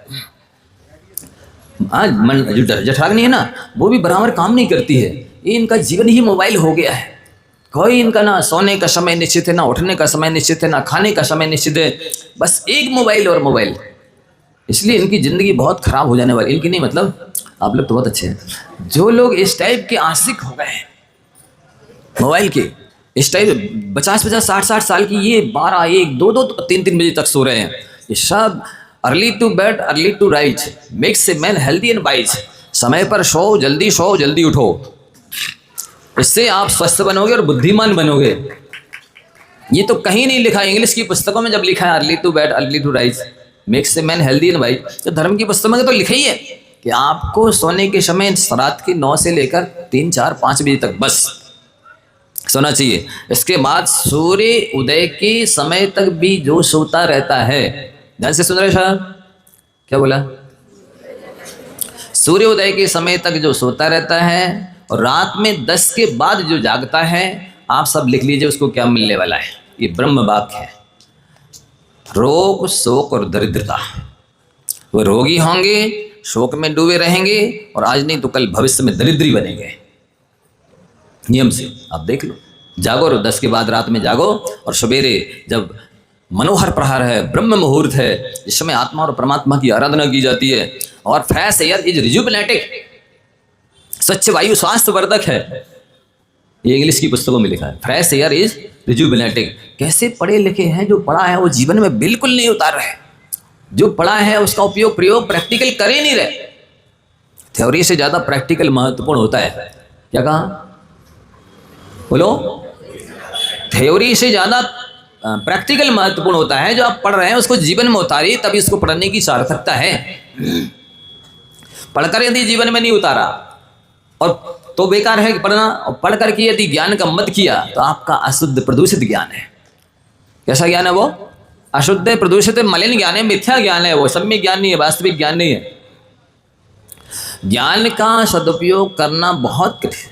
आज मन जो जठराग्नि है ना, वो भी बराबर काम नहीं करती है। ये इनका जीवन ही मोबाइल हो गया है। कोई इनका ना सोने का समय निश्चित है, ना उठने का समय निश्चित है, ना खाने का समय निश्चित है, बस एक मोबाइल और मोबाइल। इसलिए इनकी ज़िंदगी बहुत खराब हो जाने वाली। इनकी नहीं, मतलब आप लोग तो बहुत अच्छे हैं। जो लोग इस टाइप के आशिक हो गए हैं मोबाइल के, इस टाइप 50-50, 60-60 साल की, ये 12, 1, 2, 2, 3 बजे तक सो रहे हैं। ये सब early to bed early to rise makes a man healthy and wise. समय पर सो, जल्दी उठो, इससे आप स्वस्थ बनोगे और बुद्धिमान बनोगे। ये तो कहीं नहीं लिखा, इंग्लिश की पुस्तकों में जब लिखा है early to bed early to rise makes a man healthy and wise, तो धर्म की पुस्तकों में तो लिखा ही है कि आपको सोने के समय रात के 9 से लेकर 3, 4, 5 बजे तक बस सोना चाहिए। इसके बाद सूर्य उदय के समय तक भी जो सोता रहता है, ध्यान से सुन रहे साहब, क्या बोला? सूर्य उदय के समय तक जो सोता रहता है और रात में 10 के बाद जो जागता है, आप सब लिख लीजिए उसको क्या मिलने वाला है। ये ब्रह्म वाक्य है। रोग, शोक और दरिद्रता। वो रोगी होंगे, शोक में डूबे रहेंगे, और आज नहीं तो कल भविष्य में दरिद्री बनेंगे। नियम से आप देख लो। जागो, 10 के बाद रात में जागो, और सवेरे जब मनोहर प्रहार है, ब्रह्म मुहूर्त है, जिस समय आत्मा और परमात्मा की आराधना की जाती है, और फ्रेश एयर इज रिजुविनेटिंग, स्वच्छ वायु स्वास्थ्यवर्धक है। ये इंग्लिश की पुस्तकों में लिखा है, फ्रेश एयर इज रिजुविनेटिंग। कैसे पढ़े लिखे हैं, जो पढ़ा है वो जीवन में बिल्कुल नहीं उतार रहे, जो पढ़ा है उसका उपयोग प्रयोग प्रैक्टिकल कर ही नहीं रहे। थ्योरी से ज़्यादा प्रैक्टिकल महत्वपूर्ण होता है। क्या कहा? बोलो। थ्योरी से ज़्यादा प्रैक्टिकल महत्वपूर्ण होता है। जो आप पढ़ रहे हैं उसको जीवन में उतारिए, तभी इसको पढ़ने की सार्थकता है। पढ़कर यदि जीवन में नहीं उतारा और तो बेकार है पढ़ना। और पढ़ करके यदि ज्ञान का मत किया तो आपका अशुद्ध प्रदूषित ज्ञान है। कैसा ज्ञान है वो? अशुद्ध प्रदूषित मलिन ज्ञान है, मिथ्या ज्ञान है। वो सब में ज्ञान नहीं है, वास्तविक ज्ञान नहीं है। ज्ञान का सदुपयोग करना बहुत कठिन।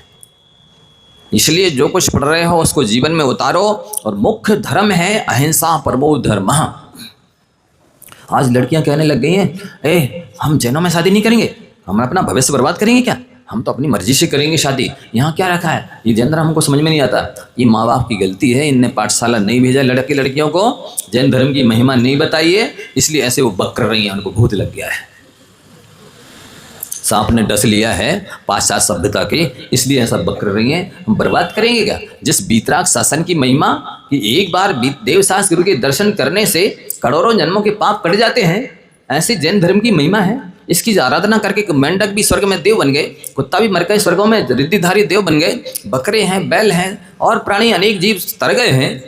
इसलिए जो कुछ पढ़ रहे हो उसको जीवन में उतारो। और मुख्य धर्म है अहिंसा परमो धर्मः। आज लड़कियां कहने लग गई हैं, हम जैनों में शादी नहीं करेंगे, हम अपना भविष्य बर्बाद करेंगे क्या, हम तो अपनी मर्जी से करेंगे शादी। यहाँ क्या रखा है? ये जैन धर्म हमको समझ में नहीं आता। ये माँ बाप की गलती है, इनने पाठशाला नहीं भेजा लड़के लड़कियों को, जैन धर्म की महिमा नहीं बताई है, इसलिए ऐसे वो बक कर रही हैं, उनको भूत लग गया है, सांप ने डस लिया है पाश्चात्य सभ्यता के, इसलिए ऐसा बक कर रही हैं। हम बर्बाद करेंगे क्या? जिस बीतराग शासन की महिमा कि एक बार देवशास्त्र गुरु के दर्शन करने से करोड़ों जन्मों के पाप कट जाते हैं, ऐसे जैन धर्म की महिमा है। इसकी आराधना करके मेंढक भी स्वर्ग में देव बन गए, कुत्ता भी मर गए स्वर्गों में रिद्धिधारी देव बन गए, बकरे हैं, बैल हैं और प्राणी अनेक जीव तर गए हैं,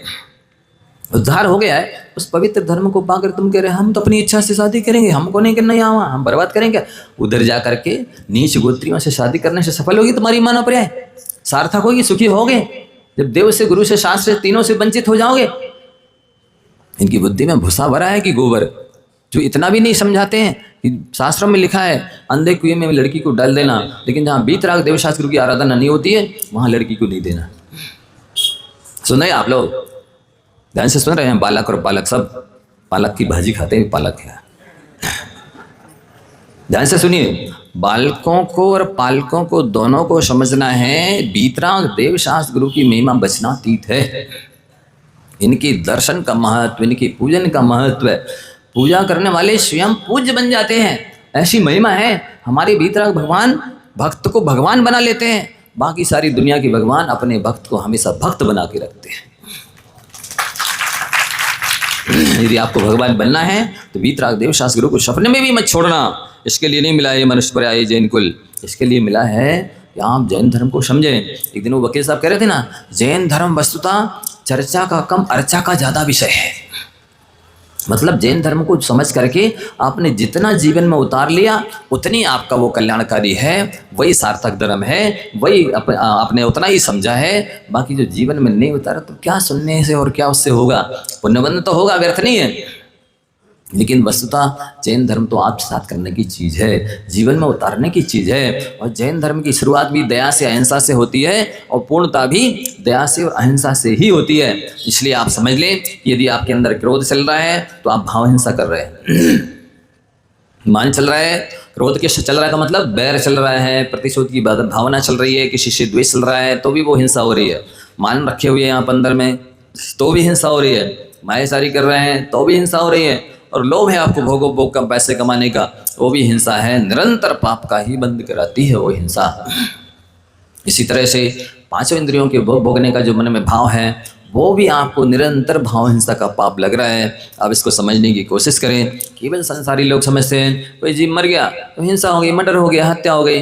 उद्धार हो गया है। उस पवित्र धर्म को पाकर तुम कह रहे हम तो अपनी इच्छा से शादी करेंगे, हमको नहीं करना यहाँ, हम बर्बाद करेंगे। उधर जा करके नीच गोत्रियों से शादी करने से सफल होगी तुम्हारी मानवपर्याय, सार्थक होगी, सुखी होगे। जब देव से, गुरु से, शास्त्र से, तीनों से वंचित हो जाओगे। इनकी बुद्धि में भूसा भरा है कि गोबर, जो इतना भी नहीं समझाते हैं कि शास्त्रों में लिखा है अंधे कुएं में लड़की को डाल देना, लेकिन जहाँ बीतराग देवशास्त्र गुरु की आराधना नहीं होती है वहाँ लड़की को नहीं देना। सुन रहे आप लोग? ध्यान से सुन रहे हैं? बालक और पालक सब पालक की भाजी खाते हैं, पालक है। ध्यान से सुनिए, बालकों को और पालकों को दोनों को समझना है, बीतराग देवशास्त्र गुरु की महिमा बचनातीत है। इनकी दर्शन का महत्व, इनकी पूजन का महत्व है। पूजा करने वाले स्वयं पूज्य बन जाते हैं, ऐसी महिमा है। हमारे बीतराग भगवान भक्त को भगवान बना लेते हैं, बाकी सारी दुनिया के भगवान अपने भक्त को हमेशा भक्त बना के रखते हैं। यदि आपको भगवान बनना है तो बीतराग देवशास्त्र गुरु को सपने में भी मत छोड़ना। इसके लिए नहीं मिला ये मनुष्य पर आए जैन कुल, इसके लिए मिला है या आप जैन धर्म को समझें। एक दिन वो वकील साहब कह रहे थे ना, जैन धर्म वस्तुतः चर्चा का कम अर्चा का ज़्यादा विषय है। मतलब जैन धर्म को समझ करके आपने जितना जीवन में उतार लिया उतनी आपका वो कल्याणकारी है, वही सार्थक धर्म है, वही आपने उतना ही समझा है। बाकी जो जीवन में नहीं उतारा तो क्या सुनने से और क्या उससे होगा, पुण्यबंध तो होगा, व्यर्थ नहीं है। लेकिन वस्तुतः जैन धर्म तो आत्मसात करने की चीज़ है, जीवन में उतारने की चीज़ है। और जैन धर्म की शुरुआत भी दया से अहिंसा से होती है और पूर्णता भी दया से और अहिंसा से ही होती है। इसलिए आप समझ लें, यदि आपके अंदर क्रोध चल रहा है तो आप भाव हिंसा कर रहे हैं। मान चल रहा है, क्रोध के चल रहा है का मतलब बैर चल रहा है, प्रतिशोध की भावना चल रही है, किसी से द्वेष चल रहा है तो भी वो हिंसा हो रही है। मान रखे हुए हैं आप अंदर में तो भी हिंसा हो रही है, मायाचारी कर रहे हैं तो भी हिंसा हो रही है, और लोभ है आपको भोगो भोग का पैसे कमाने का, वो भी हिंसा है। निरंतर पाप का ही बंद कराती है वो हिंसा। इसी तरह से पांचों इंद्रियों के भोग भोगने का जो मन में भाव है वो भी आपको निरंतर भाव हिंसा का पाप लग रहा है। आप इसको समझने की कोशिश करें। केवल संसारी लोग समझते हैं कोई जीव मर गया तो हिंसा हो गई, मर्डर हो गया, हत्या हो गई।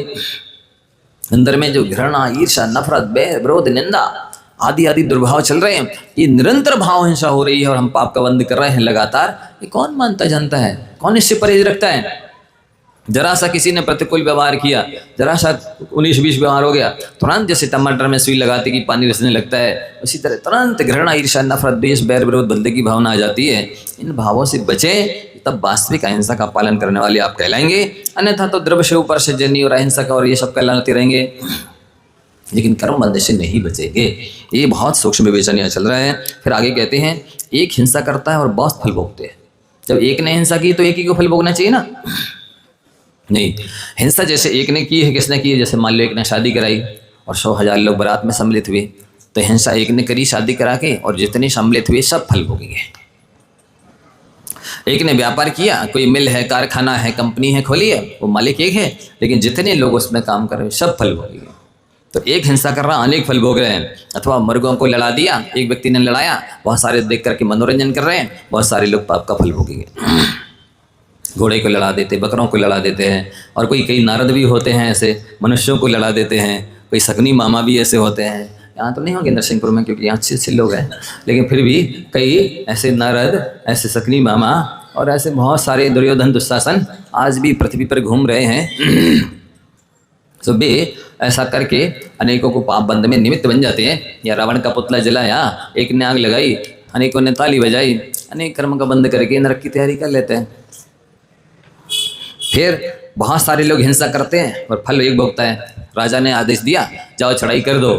अंदर में जो घृणा, ईर्ष्या, नफरत, बैर, विरोध, निंदा आदि आदि दुर्भाव चल रहे हैं, ये निरंतर भाव हिंसा हो रही है और हम पाप का बंद कर रहे हैं लगातार। ये कौन मानता जानता है, कौन इससे परहेज रखता है? जरा सा किसी ने प्रतिकूल व्यवहार किया, जरा सा 19-20 व्यवहार हो गया, तुरंत जैसे टमाटर में सुई लगाते कि पानी रिसने लगता है, उसी तरह तुरंत घृणा, ईर्ष्या, नफरत, द्वेष, बैर, विरोध, बंदे की भावना आ जाती है। इन भावों से बचे तब वास्तविक अहिंसा का पालन करने वाले आप कहलाएंगे। अन्यथा तो द्रव्य से ऊपर से जनी और अहिंसा का और ये सब कहलाते रहेंगे, लेकिन कर्म बंधन से नहीं बचेंगे। ये बहुत सूक्ष्म विवेचन यहाँ चल रहा है। फिर आगे कहते हैं एक हिंसा करता है और बहुत फल भोगते हैं। जब एक ने हिंसा की तो एक ही को फल भोगना चाहिए ना? नहीं, हिंसा जैसे एक ने की है, किसने की है? जैसे मान लो एक ने शादी कराई और 100,000 लोग बारात में सम्मिलित हुए, तो हिंसा एक ने करी शादी करा के, और जितने सम्मिलित हुए सब फल भोगेंगे। एक ने व्यापार किया, कोई मिल है, कारखाना है, कंपनी है, खोली है, वो मालिक एक है, लेकिन जितने लोग उसमें काम कर रहे हैं सब फल भोगेंगे। तो एक हिंसा कर रहा, अनेक फल भोग रहे हैं। अथवा मृगों को लड़ा दिया, एक व्यक्ति ने लड़ाया, बहुत सारे देख करके मनोरंजन कर रहे हैं, बहुत सारे लोग पाप का फल भोगेंगे। घोड़े को लड़ा देते, बकरों को लड़ा देते हैं, और कई नारद भी होते हैं ऐसे, मनुष्यों को लड़ा देते हैं। कोई सकनी मामा भी ऐसे होते हैं। यहाँ तो नहीं होंगे नरसिंहपुर में, क्योंकि यहाँ अच्छे लोग हैं, लेकिन फिर भी कई ऐसे नारद, ऐसे सकनी मामा और ऐसे बहुत सारे दुर्योधन, दुशासन आज भी पृथ्वी पर घूम रहे हैं। तो वे ऐसा करके अनेकों को पाप बंध में निमित्त बन जाते हैं। या रावण का पुतला जलाया, एक ने आग लगाई, अनेकों ने ताली बजाई, अनेक कर्म का बंद करके नरक की तैयारी कर लेते हैं। फिर बहुत सारे लोग हिंसा करते हैं और फल एक भोगता है। राजा ने आदेश दिया जाओ चढ़ाई कर दो,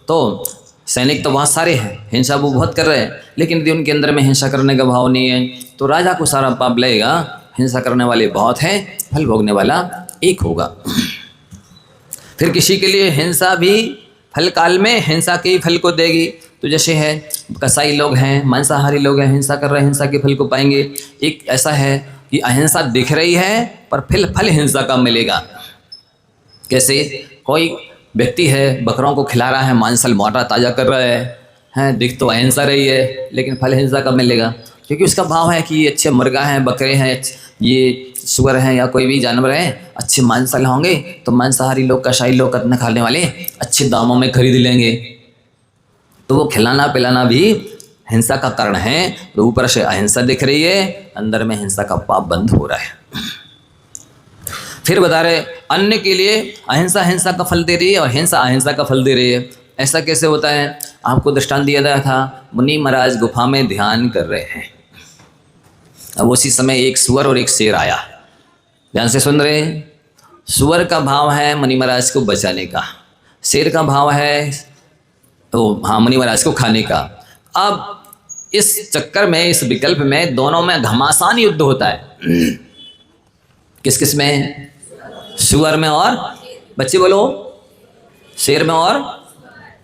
तो सैनिक तो बहुत सारे हैं, हिंसा वो बहुत कर रहे हैं, लेकिन यदि उनके अंदर में हिंसा करने का भाव नहीं है तो राजा को सारा पाप लगेगा। हिंसा करने वाले बहुत हैं, फल भोगने वाला एक होगा। फिर किसी के लिए हिंसा भी फल काल में हिंसा के ही फल को देगी। तो जैसे है कसाई लोग हैं, मांसाहारी लोग हैं, हिंसा कर रहे हैं, हिंसा के फल को पाएंगे। एक ऐसा है कि अहिंसा दिख रही है पर फल हिंसा का मिलेगा। कैसे? कोई व्यक्ति है बकरों को खिला रहा है, मांसल मोटा ताज़ा कर रहा है, दिख तो अहिंसा रही है, लेकिन फल हिंसा का मिलेगा, क्योंकि उसका भाव है कि ये अच्छे मुर्गा हैं, बकरे हैं, ये सुअर हैं या कोई भी जानवर हैं, अच्छे मांसल होंगे तो मांसाहारी लोग, कसाई लोग न खाने वाले अच्छे दामों में खरीद लेंगे। तो वो खिलाना पिलाना भी हिंसा का कारण है। तो ऊपर से अहिंसा दिख रही है, अंदर में हिंसा का पाप बंद हो रहा है। फिर बता रहे अन्य के लिए अहिंसा हिंसा का फल दे रही है और हिंसा अहिंसा का फल दे रही है। ऐसा कैसे होता है? आपको दृष्टांत दिया गया था, मुनि महाराज गुफा में ध्यान कर रहे हैं। अब उसी समय एक सुअर और एक शेर आया। ध्यान से सुन रहे हैं। सुअर का भाव है मुनि महाराज को बचाने का, शेर का भाव है तो हाँ मुनि महाराज को खाने का। अब इस चक्कर में, इस विकल्प में दोनों में घमासान युद्ध होता है। किस किस में? सुअर में और बच्चे बोलो शेर में और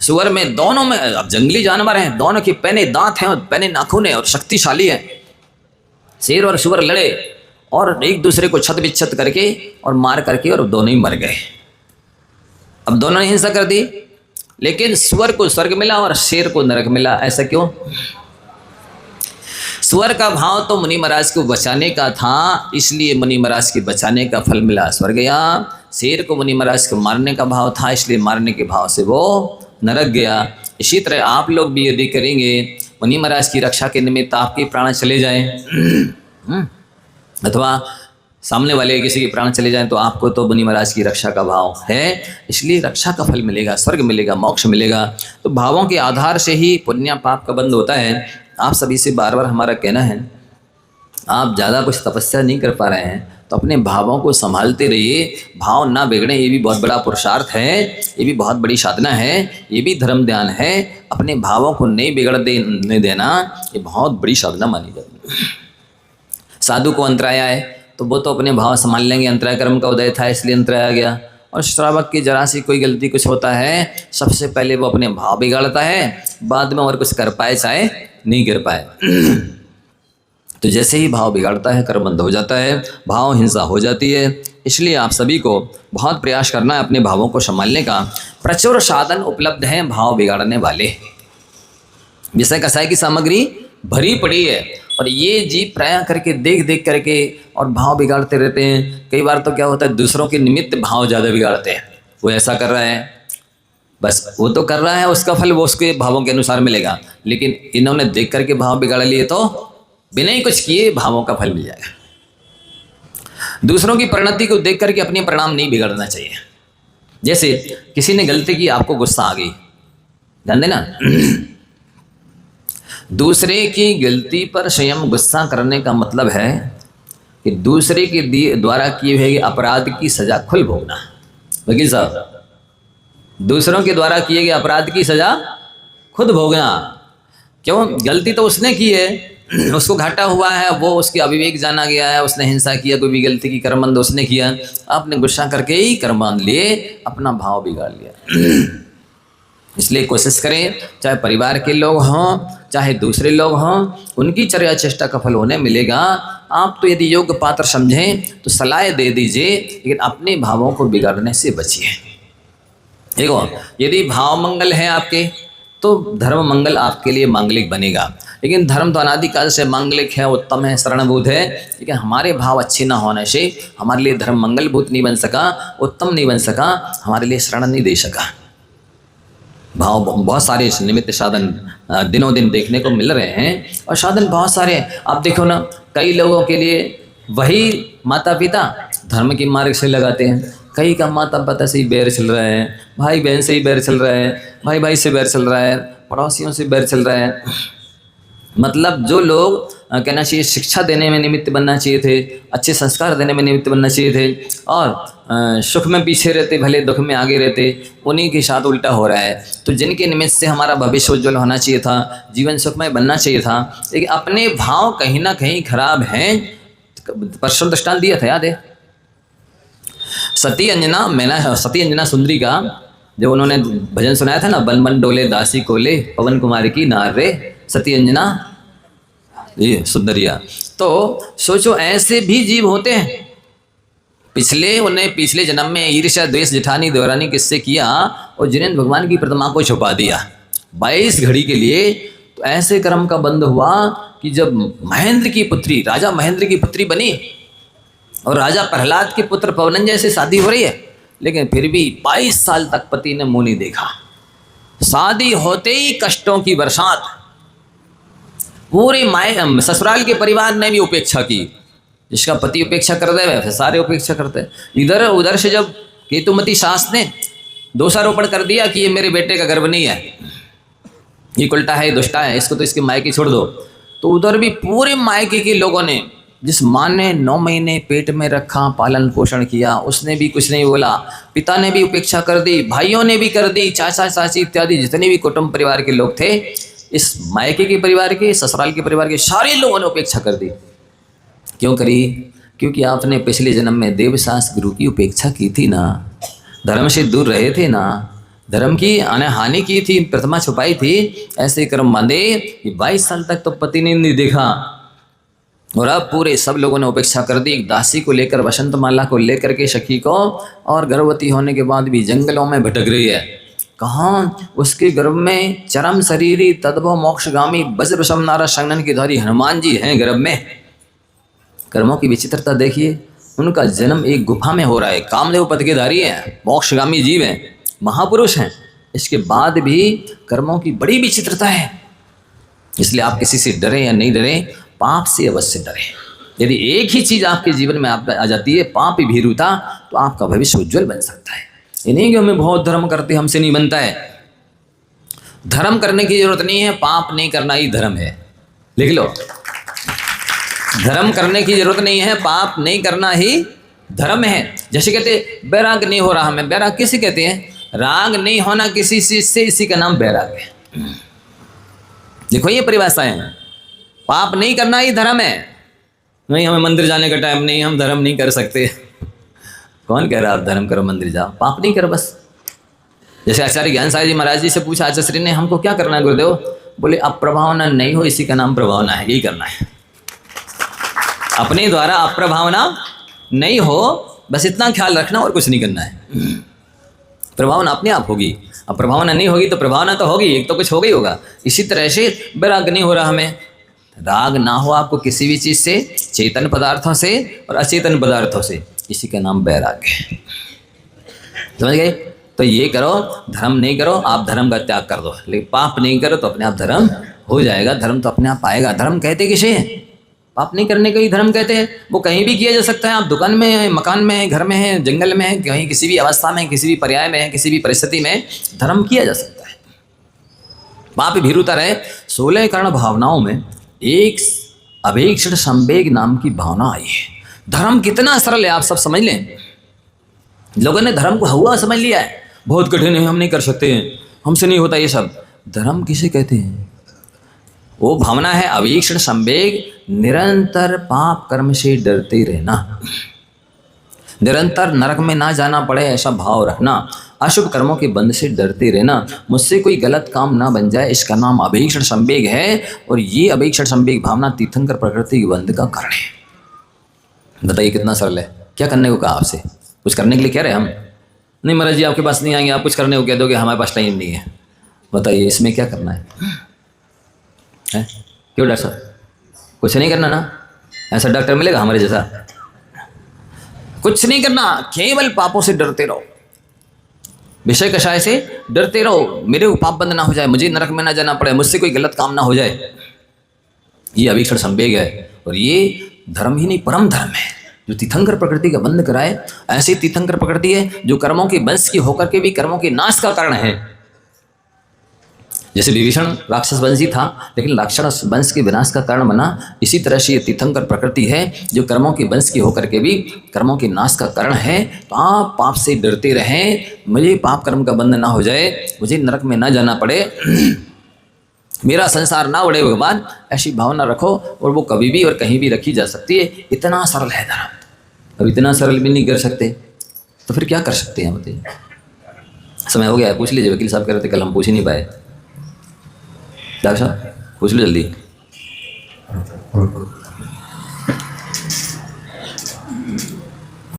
सुअर में, दोनों में। अब जंगली जानवर हैं, दोनों के पैने दांत हैं और पैने नाखून हैं और शक्तिशाली हैं। शेर और सुअर लड़े और एक दूसरे को छत विच्छत करके और मार करके, और दोनों ही मर गए। अब दोनों ने हिंसा कर दी, लेकिन सुअर को स्वर्ग मिला और शेर को नरक मिला। ऐसा क्यों? सुअर का भाव तो मुनि महाराज को बचाने का था, इसलिए मुनि महाराज के बचाने का फल मिला, स्वर्ग गया। शेर को मुनि महाराज को मारने का भाव था, इसलिए मारने के भाव से वो नरक गया। इसी तरह आप लोग भी यदि करेंगे, मुनि महाराज की रक्षा के निमित्त आपके प्राण चले जाएं अथवा सामने वाले किसी के प्राण चले जाएं, तो आपको तो मुनि महाराज की रक्षा का भाव है, इसलिए रक्षा का फल मिलेगा, स्वर्ग मिलेगा, मोक्ष मिलेगा। तो भावों के आधार से ही पुण्य पाप का बंध होता है। आप सभी से बार बार हमारा कहना है, आप ज़्यादा कुछ तपस्या नहीं कर पा रहे हैं तो अपने भावों को संभालते रहिए, भाव ना बिगड़े। ये भी बहुत बड़ा पुरुषार्थ है, ये भी बहुत बड़ी साधना है, ये भी धर्म ध्यान है। अपने भावों को नहीं बिगड़ने देना, ये बहुत बड़ी साधना मानी जाती है। साधु को अंतराय आए तो वो तो अपने भाव संभाल लेंगे, अंतराय कर्म का उदय था इसलिए अंतराय आ गया। और श्रावक की जरा सी कोई गलती कुछ होता है, सबसे पहले वो अपने भाव बिगाड़ता है, बाद में और कुछ कर पाए चाहे नहीं कर पाए। तो जैसे ही भाव बिगाड़ता है, कर्म बंद हो जाता है, भाव हिंसा हो जाती है। इसलिए आप सभी को बहुत प्रयास करना है अपने भावों को संभालने का। प्रचुर साधन उपलब्ध हैं भाव बिगाड़ने वाले, विषय कसाय की सामग्री भरी पड़ी है, और ये जीव प्राय करके देख देख करके और भाव बिगाड़ते रहते हैं। कई बार तो क्या होता है, दूसरों के निमित्त भाव ज़्यादा बिगाड़ते हैं। वो ऐसा कर रहा है, बस वो तो कर रहा है, उसका फल वो उसके भावों के अनुसार मिलेगा, लेकिन इन्होंने देख करके भाव बिगाड़ लिए तो बिना ही कुछ किए भावों का फल मिल जाएगा। दूसरों की परिणति को देख करके अपने परिणाम नहीं बिगाड़ना चाहिए। जैसे किसी ने गलती की, आपको गुस्सा आ गई, ध्यान देना, दूसरे की गलती पर स्वयं गुस्सा करने का मतलब है कि दूसरे के द्वारा किए हुए अपराध की सजा खुद भोगना। वकील साहब, दूसरों के द्वारा किए गए अपराध की सजा खुद भोगना। क्यों? गलती तो उसने की है, उसको घाटा हुआ है, वो उसके अविवेक जाना गया है, उसने हिंसा किया, कोई भी गलती की, कर्मबंध उसने किया, आपने गुस्सा करके ही कर्मबंध लिए, अपना भाव बिगाड़ लिया। इसलिए कोशिश करें, चाहे परिवार के लोग हों चाहे दूसरे लोग हों, उनकी चर्या चेष्टा का फल उन्हें मिलेगा। आप तो यदि योग्य पात्र समझें तो सलाह दे दीजिए, लेकिन अपने भावों को बिगाड़ने से बचिए। देखो, यदि भाव मंगल है आपके तो धर्म मंगल आपके लिए मांगलिक बनेगा। लेकिन धर्म तो अनादिकाल से मांगलिक है, उत्तम है, शरणभूत है, लेकिन हमारे भाव अच्छे ना होने से हमारे लिए धर्म मंगलभूत नहीं बन सका, उत्तम नहीं बन सका, हमारे लिए शरण नहीं दे सका। भाव बहुत सारे निमित्त साधन दिनों दिन देखने को मिल रहे हैं, और साधन बहुत सारे। आप देखो ना, कई लोगों के लिए वही माता पिता धर्म के मार्ग से लगाते हैं, कई का माता पिता से ही बैर चल रहा है, भाई बहन से ही बैर चल रहा है, भाई भाई से बैर चल रहा है, पड़ोसियों से बैर चल रहा है। मतलब जो लोग कहना चाहिए शिक्षा देने में निमित्त बनना चाहिए थे, अच्छे संस्कार देने में निमित्त बनना चाहिए थे, और सुख में पीछे रहते भले दुख में आगे रहते, उन्हीं के साथ उल्टा हो रहा है। तो जिनके निमित्त से हमारा भविष्य उज्ज्वल होना चाहिए था, जीवन सुखमय बनना चाहिए था, लेकिन अपने भाव कहीं ना कहीं खराब हैं। परसों दृष्टांत दिया था, याद है? सती अंजना सुंदरी का जो उन्होंने भजन सुनाया था ना, बन बन डोले दासी कोले पवन कुमार की नार रे सती अंजना ये सुंदरिया। तो सोचो, ऐसे भी जीव होते हैं। पिछले जन्म में ईर्ष्या द्वेष जेठानी देवरानी किससे किया, और जिन्हें भगवान की प्रतिमा को छुपा दिया 22 घड़ी के लिए। तो ऐसे कर्म का बंध हुआ कि जब महेंद्र की पुत्री, राजा महेंद्र की पुत्री बनी, और राजा प्रहलाद के पुत्र पवनंजय से शादी हो रही है, लेकिन फिर भी 22 साल तक पति ने मुंह नहीं देखा। शादी होते ही कष्टों की बरसात, पूरे ससुराल के परिवार ने भी उपेक्षा की। जिसका पति उपेक्षा कर दे वह सारे उपेक्षा करते। इधर उधर से जब केतुमती सास ने दोषारोपण कर दिया कि ये मेरे बेटे का गर्भ नहीं है, ये उल्टा है, दुष्टा है, इसको तो इसके मायके छोड़ दो, तो उधर भी पूरे मायके के लोगों ने, जिस माँ ने 9 महीने पेट में रखा, पालन पोषण किया, उसने भी कुछ नहीं बोला, पिता ने भी उपेक्षा कर दी, भाइयों ने भी कर दी, चाचा चाची इत्यादि जितने भी कुटुंब परिवार के लोग थे, इस मायके के परिवार के, ससुराल के परिवार के सारे लोगों ने उपेक्षा कर दी। क्यों करी? क्योंकि आपने पिछले जन्म में देवशास गुरु की उपेक्षा की थी ना, धर्म से दूर रहे थे ना, धर्म की हानि की थी, प्रतिमा छुपाई थी, ऐसे कर्म बांधे कि 22 साल तक तो पति ने नहीं देखा, और अब पूरे सब लोगों ने उपेक्षा कर दी। दासी को लेकर, वसंतमाला को लेकर के सखी को, और गर्भवती होने के बाद भी जंगलों में भटक रही है। कहाँ? उसके गर्भ में चरम शरीरी तद्भव मोक्षगामी वज्र समनारा संगन के धारी हनुमान जी हैं गर्भ में। कर्मों की विचित्रता देखिए। उनका जन्म एक गुफा में हो रहा है, कामदेव पद के धारी हैं, मोक्षगामी जीव हैं, महापुरुष हैं, इसके बाद भी कर्मों की बड़ी विचित्रता है। इसलिए आप किसी से डरे या नहीं डरे, पाप से अवश्य डरे। यदि एक ही चीज़ आपके जीवन में आप आ जाती है, पाप भीरुता, तो आपका भविष्य उज्जवल बन सकता है। ये नहीं कि हमें बहुत धर्म करते हमसे नहीं बनता है। धर्म करने की जरूरत नहीं है, पाप नहीं करना ही धर्म है। लिख लो, धर्म करने की जरूरत नहीं है, पाप नहीं करना ही धर्म है। जैसे कहते बैराग नहीं हो रहा हमें, बैराग किसे कहते हैं? राग नहीं होना किसी चीज से, इसी का नाम बैराग है। देखो ये परिभाषाएं हैं। पाप नहीं करना ही धर्म है। नहीं हमें मंदिर जाने का टाइम नहीं, हम धर्म नहीं कर सकते। कौन कह रहा आप धर्म करो, मंदिर जाओ, पाप नहीं करो बस। जैसे आचार्य ज्ञान सागर जी महाराज जी से पूछा आचार्य श्री ने, हमको क्या करना है गुरुदेव? बोले अप्रभावना नहीं हो, इसी का नाम प्रभावना है, यही करना है। अपने द्वारा अप्रभावना नहीं हो, बस इतना ख्याल रखना और कुछ नहीं करना है। प्रभावना अपने आप होगी। अब प्रभावना नहीं होगी तो प्रभावना तो होगी, एक तो कुछ होगा ही होगा। इसी तरह से वैराग नहीं हो रहा हमें, राग ना हो आपको किसी भी चीज़ से, चेतन पदार्थों से और अचेतन पदार्थों से, इसी का नाम वैराग है। समझ गए? तो ये करो, धर्म नहीं करो, आप धर्म का त्याग कर दो, लेकिन पाप नहीं करो तो अपने आप धर्म हो जाएगा। धर्म तो अपने आप आएगा। धर्म कहते किसे हैं? पाप नहीं करने को ही धर्म कहते हैं। वो कहीं भी किया जा सकता है। आप दुकान में हैं, मकान में हैं, घर में हैं, जंगल में हैं, कहीं किसी भी अवस्था में, किसी भी पर्याय में हैं, किसी भी परिस्थिति में धर्म किया जा सकता है। पाप भीरुता रहे। 16 कर्ण भावनाओं में एक अभीक्षण संवेग नाम की भावना आई है। धर्म कितना सरल है आप सब समझ लें। लोगों ने धर्म को हुआ समझ लिया है, बहुत कठिन है, हम नहीं कर सकते हैं, हमसे नहीं होता ये सब। धर्म किसे कहते हैं? वो भावना है अवीक्षण संवेग, निरंतर पाप कर्म से डरते रहना, निरंतर नरक में ना जाना पड़े ऐसा भाव रखना, अशुभ कर्मों के बंध से डरते रहना, मुझसे कोई गलत काम ना बन जाए, इसका नाम अभीक्षण संवेग है। और ये अभीक्षण संवेग भावना तीर्थंकर प्रकृति के बंध का कारण है। बताइए कितना सरल है। क्या करने को कहा आपसे? कुछ करने के लिए कह रहे हैं हम? नहीं महाराज जी आपके पास नहीं आएंगे, आप कुछ करने को कह दोगे, हमारे पास टाइम नहीं है। बताइए इसमें क्या करना है? क्यों डॉक्टर साहब? कुछ नहीं करना ना? ऐसा डॉक्टर मिलेगा हमारे जैसा? कुछ नहीं करना, केवल पापों से डरते रहो, विषय कषाय से डरते रहो, मेरे को पाप बंद ना हो जाए, मुझे नरक में ना जाना पड़े, मुझसे कोई गलत काम ना हो जाए। ये अभीक्षण संवेग है। और ये धर्म ही नहीं, परम धर्म है जो तीर्थंकर प्रकृति का बंध कराए। ऐसी तीर्थंकर प्रकृति है जो कर्मों के वंश की होकर के भी कर्मों के नाश का कारण है। जैसे विभीषण राक्षस वंशी था, लेकिन राक्षस वंश के विनाश का कारण बना, इसी तरह से ये तीर्थंकर प्रकृति है जो कर्मों के वंश की होकर के भी कर्मों के नाश का कारण है। तो आप पाप से डरते रहें, मुझे पाप कर्म का बंध ना हो जाए, मुझे नरक में ना जाना पड़े, मेरा संसार ना उड़े भगवान, ऐसी भावना रखो। और वो कभी भी और कहीं भी रखी जा सकती है। इतना सरल है धर्म। अब इतना सरल भी नहीं कर सकते तो फिर क्या कर सकते हैं? बताइए। समय हो गया है, पूछ लीजिए। वकील साहब कह रहे थे कल हम पूछ ही नहीं पाए। डॉक्टर साहब पूछ लो जल्दी।